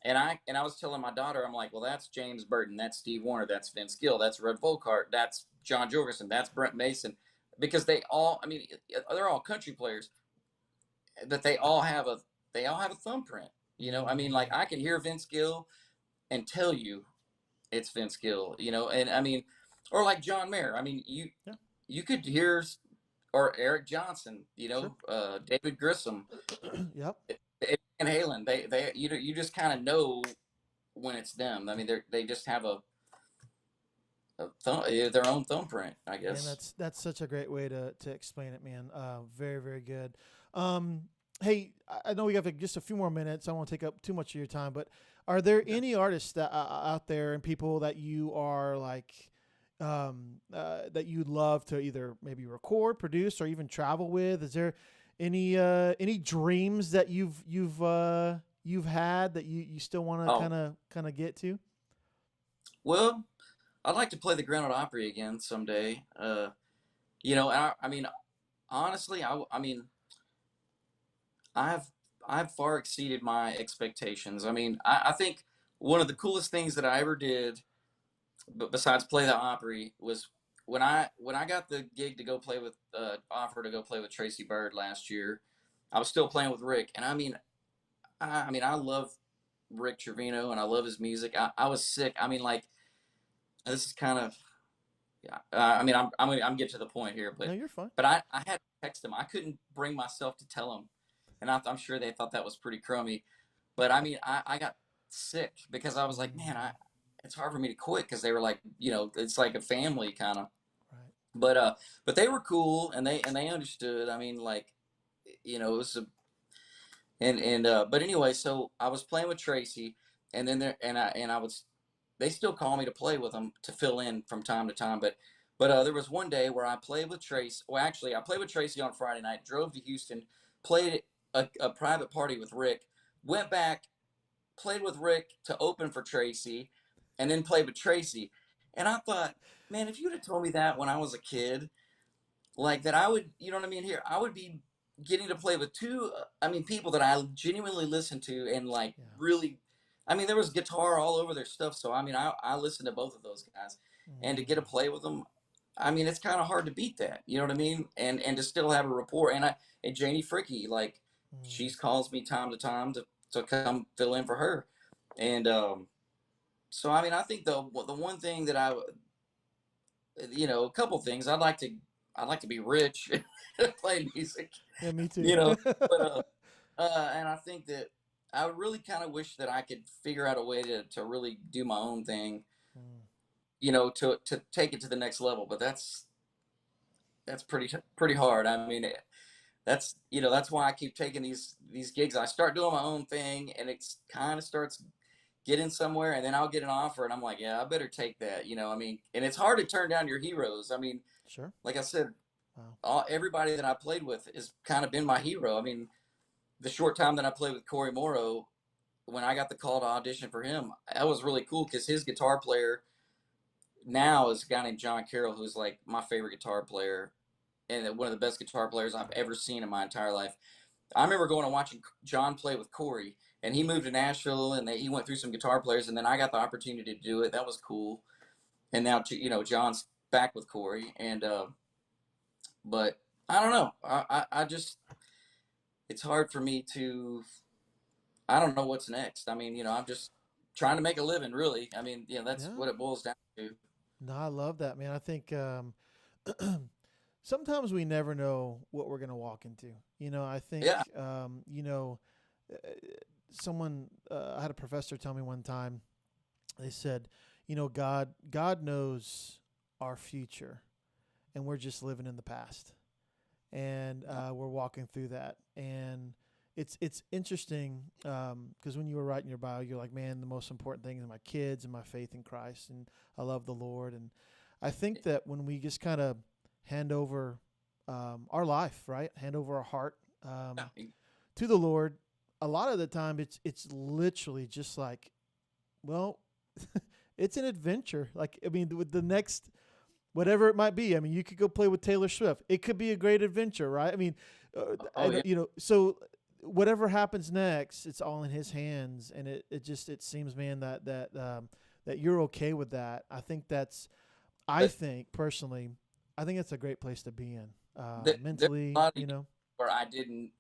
and I was telling my daughter, I'm like, well, that's James Burton, that's Steve Wariner, that's Vince Gill, that's Red Volkart, that's John Jorgensen, that's Brent Mason, because I mean, they're all country players, but they all have a thumbprint. I mean, like Hmm. I can hear Vince Gill and tell you it's Vince Gill. And I mean, or like John Mayer. I mean, you Yeah, you could hear, or Eric Johnson. sure. David Grissom, Yep. Van Halen. You just kind of know when it's them. I mean, they just have their own thumbprint, I Man, guess. that's such a great way to explain it, man. Very very good. Um, hey, I know we have like just a few more minutes. I don't want to take up too much of your time, but are there Okay. any artists that out there and people that you are like that you'd love to either maybe record, produce, or even travel with? Is there any dreams that you've had that you still want to Oh, kind of get to? well, I'd like to play the Grand Ole Opry again someday. I mean, honestly, I mean, I've I've far exceeded my expectations. I mean, I think one of the coolest things that I ever did, but besides play the Opry, was when I got the gig to go play with offer to go play with Tracy Byrd last year. I was still playing with Rick, and I mean, I love Rick Trevino and I love his music. I was sick. I mean, like this is kind of yeah. I mean, I'm getting to the point here, No, but you're fine. I had to text him. I couldn't bring myself to tell him, and I'm sure they thought that was pretty crummy. But I mean, I got sick because I was like, man, Mm, it's hard for me to quit because they were like, it's like a family kind of. right. But they were cool and they understood. I mean, like, it was a but anyway, so I was playing with Tracy, and then there and I was they still call me to play with them to fill in from time to time. But there was one day where I played with Tracy. Well, actually, I played with Tracy on Friday night. Drove to Houston, played a private party with Rick. Went back, played with Rick to open for Tracy, and then played with Tracy. And I thought, man, if you'd have told me that when I was a kid, like that I would, you know what I mean? Here, I would be getting to play with two, I mean, people that I genuinely listen to and like Yeah. really, I mean, there was guitar all over their stuff. So, I mean, I listened to both of those guys and to get to Mm, play with them, I mean, it's kind of hard to beat that, you know what I mean? And to still have a rapport. And Janie Fricke, like, she mm. calls me time to time to come fill in for her. And, so, I mean, I think the one thing that a couple things I'd like to be rich play music, Yeah, me too. you know. But and I think that I really kind of wish that I could figure out a way to really do my own thing, Mm. to take it to the next level. But that's pretty hard. I mean, that's why I keep taking these gigs. I start doing my own thing, and it's kind of starts getting somewhere, and then I'll get an offer, and I'm like, yeah, I better take that. I mean, and it's hard to turn down your heroes. I mean, Sure. like I said, Wow. everybody that I played with has kind of been my hero. I mean, the short time that I played with Cory Morrow, when I got the call to audition for him, that was really cool because his guitar player now is a guy named John Carroll, who's like my favorite guitar player and one of the best guitar players I've ever seen in my entire life. I remember going and watching John play with Cory, and he moved to Nashville, and he went through some guitar players, and then I got the opportunity to do it. That was cool. And now, John's back with Cory, and but I don't know. I just it's hard for me to. I don't know what's next. I mean, I'm just trying to make a living, really. I mean, that's Yeah. what it boils down to. No, I love that, man. I think sometimes we never know what we're gonna walk into. I think Yeah. uh, someone I had a professor tell me one time. They said, God knows our future, and we're just living in the past, and we're walking through that. And it's interesting because when you were writing your bio, you're like, man, the most important thing is my kids and my faith in Christ, and I love the Lord. And I think that when we just kind of hand over our life, right, hand over our heart Yeah. to the Lord, a lot of the time it's literally just like, well, it's an adventure. Like, I mean, with the next whatever it might be. I mean, you could go play with Taylor Swift. It could be a great adventure, right? I mean, Oh yeah. so whatever happens next, it's all in His hands, and it seems, man, that you're okay with that. I But think personally, I think it's a great place to be in, there's a mentally. lot of where I didn't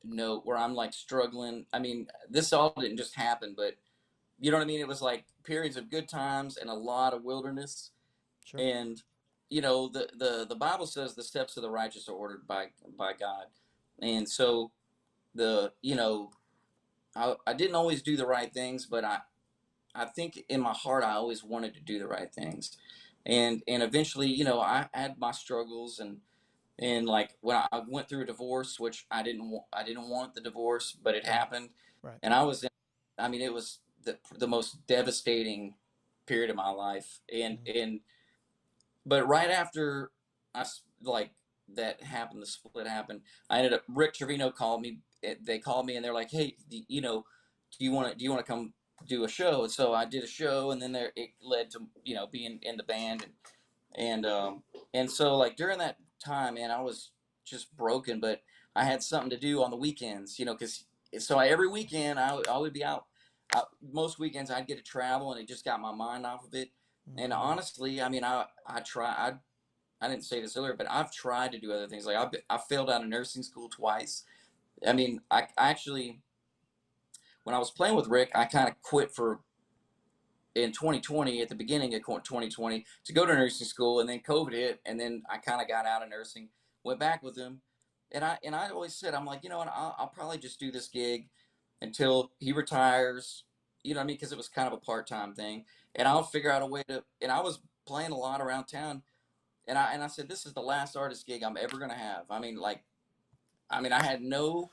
know where I'm like struggling. I mean, this all didn't just happen, but you know what I mean. It was like periods of good times and a lot of wilderness. Sure. And the Bible says the steps of the righteous are ordered by God. And so the you know I didn't always do the right things, but I think in my heart I always wanted to do the right things. and eventually, I had my struggles, and like when I went through a divorce, which I didn't want the divorce, but it Right. happened, Right. and I mean, it was the most devastating period of my life, Mm-hmm. and but right after like that happened, the split happened. I ended up Rick Trevino called me. They called me and they're like, "Hey, do you want to come do a show?" And so I did a show, and then it led to being in the band, and and so like during that time, man, I was just broken, but I had something to do on the weekends, because every weekend I would be out. Most weekends I'd get to travel, and it just got my mind off of it. And Mm-hmm. honestly, I mean, I didn't say this earlier, but I've tried to do other things. Like I failed out of nursing school twice. I mean, I actually, when I was playing with Rick, I kind of quit for in 2020, at the beginning of 2020, to go to nursing school, and then COVID hit, and then I kind of got out of nursing, went back with him, and I always said, I'm like, what, I'll probably just do this gig until he retires, you know what I mean, because it was kind of a part-time thing, and I'll figure out a way to. And I was playing a lot around town, and I said, this is the last artist gig I'm ever gonna have. I mean, like, I had no,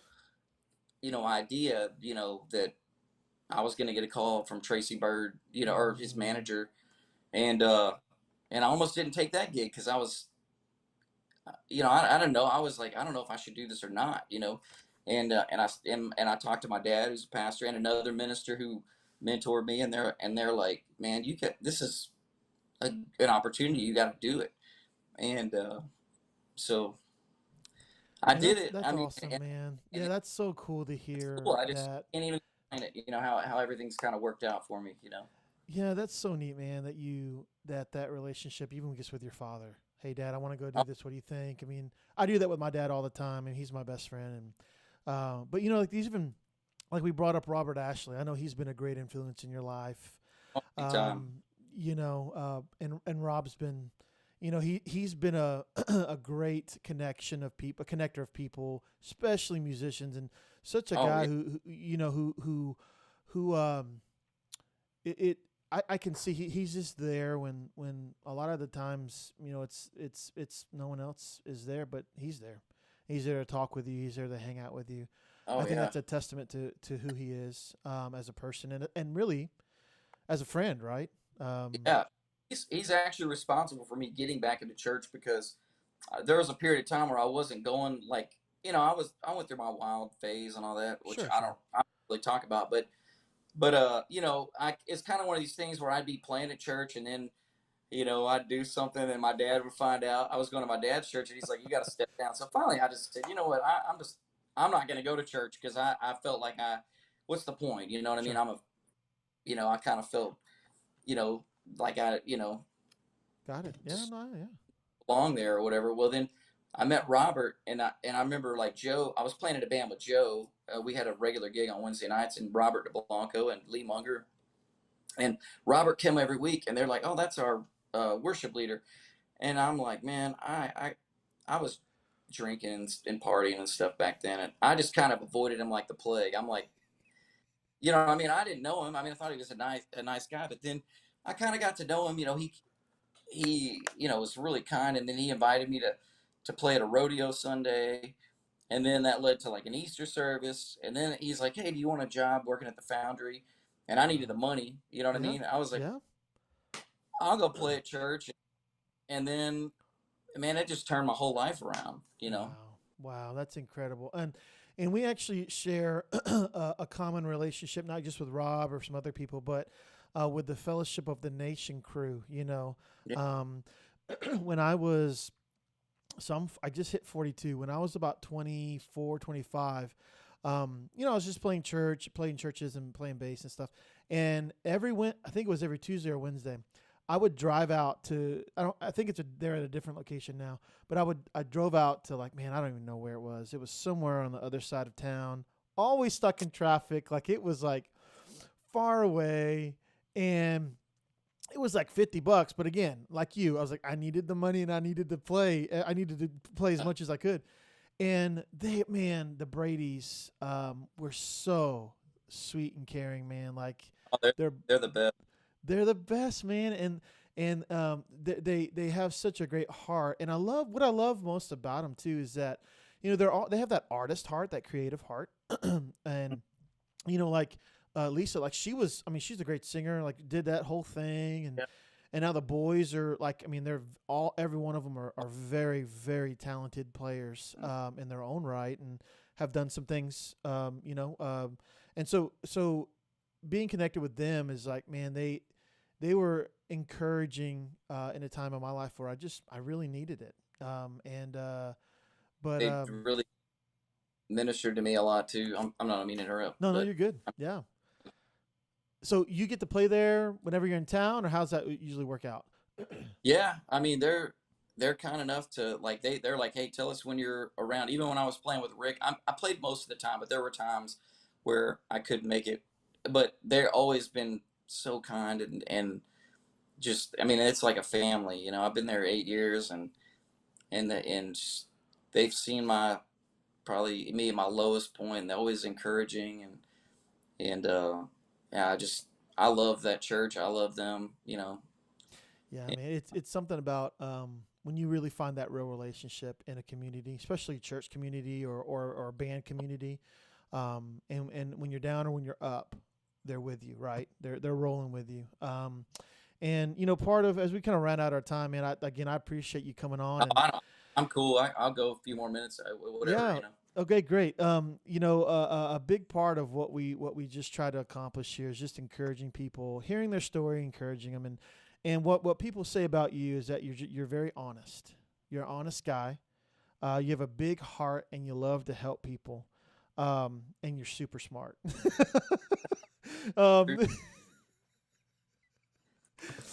idea, that I was gonna get a call from Tracy Byrd, or his Mm-hmm. manager, and I almost didn't take that gig because I was, I don't know. I was like, I don't know if I should do this or not, and I talked to my dad, who's a pastor, and another minister who mentored me, and they're like, man, this is an opportunity. You got to do it, and so I And did it. that's I mean, awesome, and, man. and Yeah, that's so cool to hear cool. I just that. can't even explain it. How everything's kind of worked out for me. Yeah, that's so neat, man. That relationship, even just with your father. Hey, Dad, I want to go do Oh, this. What do you think? I mean, I do that with my dad all the time, and he's my best friend. And but like these, even like we brought up Robert Ashley. I know he's been a great influence in your life. big time. Um, and Rob's been, he's been a a great connection of people, a connector of people, especially musicians, and such a Oh guy yeah. who it I can see he's just there when a lot of the times it's no one else is there, but he's there. He's there to talk with you. He's there to hang out with you. I Oh think yeah. that's a testament to who he is as a person and really as a friend, right? Um, Yeah. He's actually responsible for me getting back into church because there was a period of time where I wasn't going, like, I went through my wild phase and all that, which sure, sure, I don't really talk about, but I it's kind of one of these things where I'd be playing at church, and then I'd do something and my dad would find out. I was going to my dad's church, and he's like, you got to step down. So finally I just said, you know what, I'm not going to go to church because I felt like what's the point, you know what I mean? sure. I kind of felt, you know like I Got it. Yeah, just no, yeah. belong there or whatever. Well, then I met Robert, and I remember, like, Joe. I was playing in a band with Joe. We had a regular gig on Wednesday nights, and Robert DeBlanco and Lee Munger, and Robert came every week, and they're like, "Oh, that's our worship leader." And I'm like, man, I was drinking and partying and stuff back then, and I just kind of avoided him like the plague. I'm like, I mean, I didn't know him. I mean, I thought he was a nice guy, but then I kind of got to know him. He was really kind, and then he invited me to play at a rodeo Sunday, and then that led to like an Easter service, and then he's like, hey, do you want a job working at the foundry? And I needed the Wow. money, you know what I Yeah, mean? I was like, yeah. I'll go play at church. And then, man, it just turned my whole life around. Wow. Wow, that's incredible. And we actually share a common relationship, not just with Rob or some other people, but with the Fellowship of the Nation crew. Yeah. Um, when I was I just hit 42. When I was about 24, 25, I was just playing churches and playing bass and stuff. And I think it was every Tuesday or Wednesday, I would drive out to, I think they're at a different location now, but I drove out to, like, man, I don't even know where it was. It was somewhere on the other side of town, always stuck in traffic. Like, it was like far away. And it was like $50, but again, like you, I was like, I needed the money and I needed to play. I needed to play as much as I could. And the Brady's were so sweet and caring, man. Like Oh, they're they're they're the best. they're the best, man. and they have such a great heart. And what I love most about them too is that, they have that artist heart, that creative heart, and like Lisa, like she's a great singer, like did that whole thing, Yeah. and now the boys are like, every one of them are very, very talented players in their own right, and have done some things, and so being connected with them is like, man, they were encouraging in a time of my life where I really needed it, and but They really ministered to me a lot too. I'm not, I mean to interrupt, no, but you're good, yeah. So you get to play there whenever you're in town, or how's that usually work out? yeah, I mean they're kind enough to like they're like, hey, tell us when you're around. Even when I was playing with Rick, I played most of the time, but there were times where I couldn't make it. But they've always been so kind and just, I mean, it's like a family. You know, I've been there 8 years, and they've seen my probably me at my lowest point. And they're always encouraging and yeah, I love that church. I love them. You know. Yeah, I mean, it's something about when you really find that real relationship in a community, especially church community or band community, and when you're down or when you're up, they're with you, right? They're rolling with you. And part of, as we kind of ran out our time, man, I appreciate you coming on, and I'm cool. I'll go a few more minutes, whatever, yeah. you know. Okay, great. A big part of what we just try to accomplish here is just encouraging people, hearing their story, encouraging them, and what people say about you is that you're very honest. You're an honest guy. You have a big heart, and you love to help people, and you're super smart. um,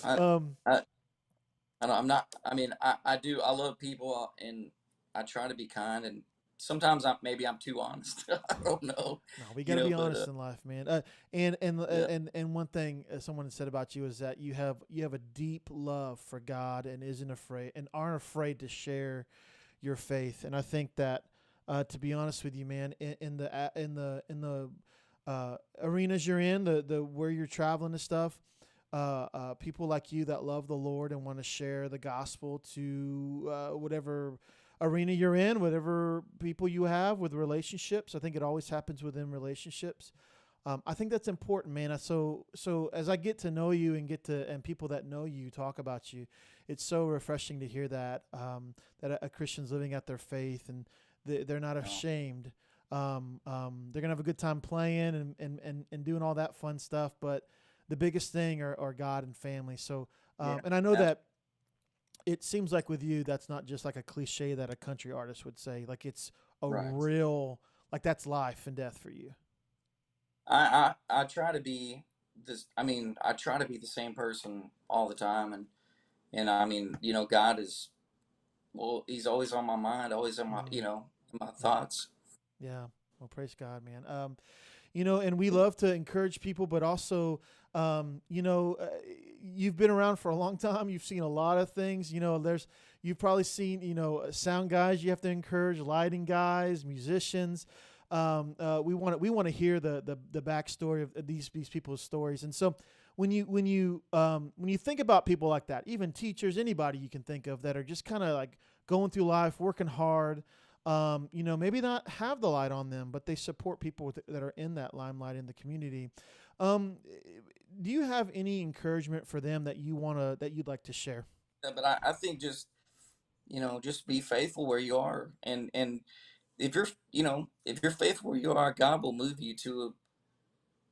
I, um, I, I'm not, I mean, I do, I love people and I try to be kind and sometimes maybe I'm too honest. I don't know, no, we got you to know, be but, honest in life, man. And yeah, and one thing someone said about you is that you have a deep love for God and aren't afraid to share your faith. And I think that, to be honest with you, man, in the arenas you're in, the where you're traveling and stuff, people like you that love the Lord and want to share the gospel to whatever arena you're in, whatever people you have with relationships. I think it always happens within relationships. I think that's important, man. So as I get to know you and people that know you talk about you, it's so refreshing to hear that that a Christian's living out their faith, and they're not no, ashamed. They're gonna have a good time playing and doing all that fun stuff, but the biggest thing are God and family. So, yeah, and I know that's that it seems like with you, that's not just like a cliche that a country artist would say. Like it's a right. real, like that's life and death for you. I try to be I mean, I try to be the same person all the time. And I mean, you know, God is, well, he's always on my mind, always in my, you Mm, know, in my yeah. thoughts. Yeah. Well, praise God, man. And we love to encourage people, but also, you've been around for a long time. You've seen a lot of things. You've probably seen, sound guys you have to encourage, lighting guys, musicians. We want to hear the backstory of these people's stories. And so when you think about people like that, even teachers, anybody you can think of that are just kind of like going through life, working hard, maybe not have the light on them, but they support people that are in that limelight in the community. Um, do you have any encouragement for them that you'd like to share? But I think just, you know, just be faithful where you are. And if you're, you know, if you're faithful where you are, God will move you to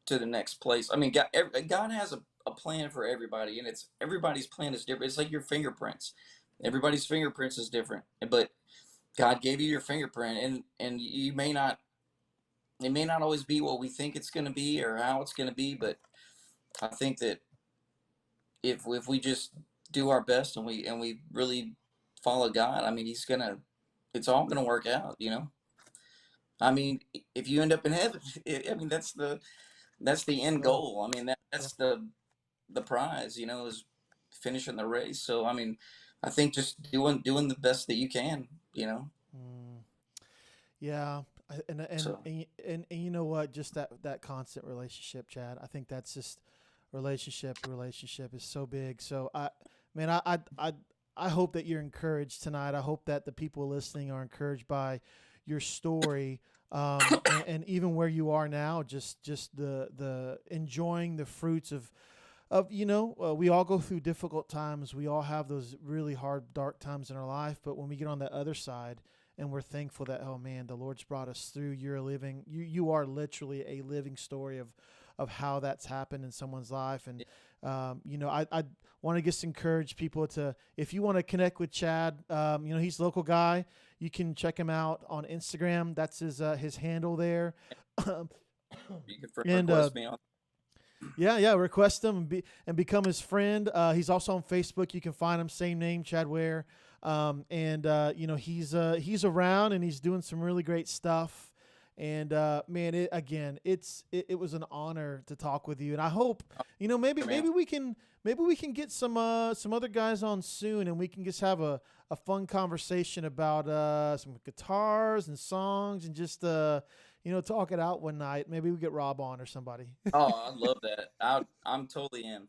the next place. I mean, God has a plan for everybody, and it's everybody's plan is different. It's like your fingerprints. Everybody's fingerprints is different, but God gave you your fingerprint, and you may not. It may not always be what we think it's going to be or how it's going to be, but I think that if we just do our best and we really follow God, I mean, it's all gonna work out, you know. I mean, if you end up in heaven, I mean, that's the end Right. goal. I mean, Yeah. that's the prize, you know, is finishing the race. So I mean, I think just doing the best that you can, you know. Mm, yeah. So And you know what? Just that constant relationship, Chad. I think that's just relationship is so big. So man, I hope that you're encouraged tonight. I hope that the people listening are encouraged by your story, and even where you are now, just the enjoying the fruits of we all go through difficult times. We all have those really hard, dark times in our life. But when we get on the other side and we're thankful that, oh man, the Lord's brought us through, you are literally a living story of how that's happened in someone's life. And, I want to just encourage people to, if you want to connect with Chad, he's a local guy. You can check him out on Instagram. That's his handle there. You can request me on. Yeah. Request him and become his friend. He's also on Facebook. You can find him, same name, Chad Ware. He's around and he's doing some really great stuff. And man, it was an honor to talk with you. And I hope maybe we can get some other guys on soon, and we can just have a fun conversation about some guitars and songs and just talk it out one night. Maybe we get Rob on or somebody. Oh, I love that. I'm totally in,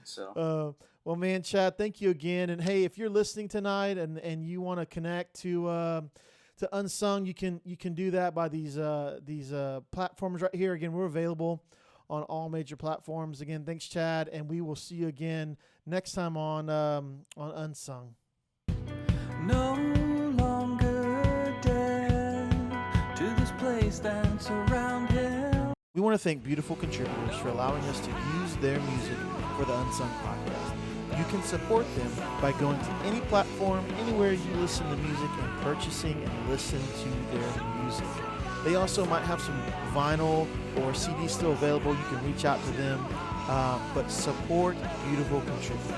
so. Well, man, Chad, thank you again. And hey, if you're listening tonight and you want to connect to Unsung, you can do that by these platforms right here. Again, we're available on all major platforms. Again, thanks, Chad, and we will see you again next time on Unsung. No longer dead to this place that's around him. We want to thank beautiful contributors for allowing us to use their music for the Unsung podcast. You can support them by going to any platform, anywhere you listen to music, and purchasing and listen to their music. They also might have some vinyl or CD still available. You can reach out to them, but support beautiful contributors.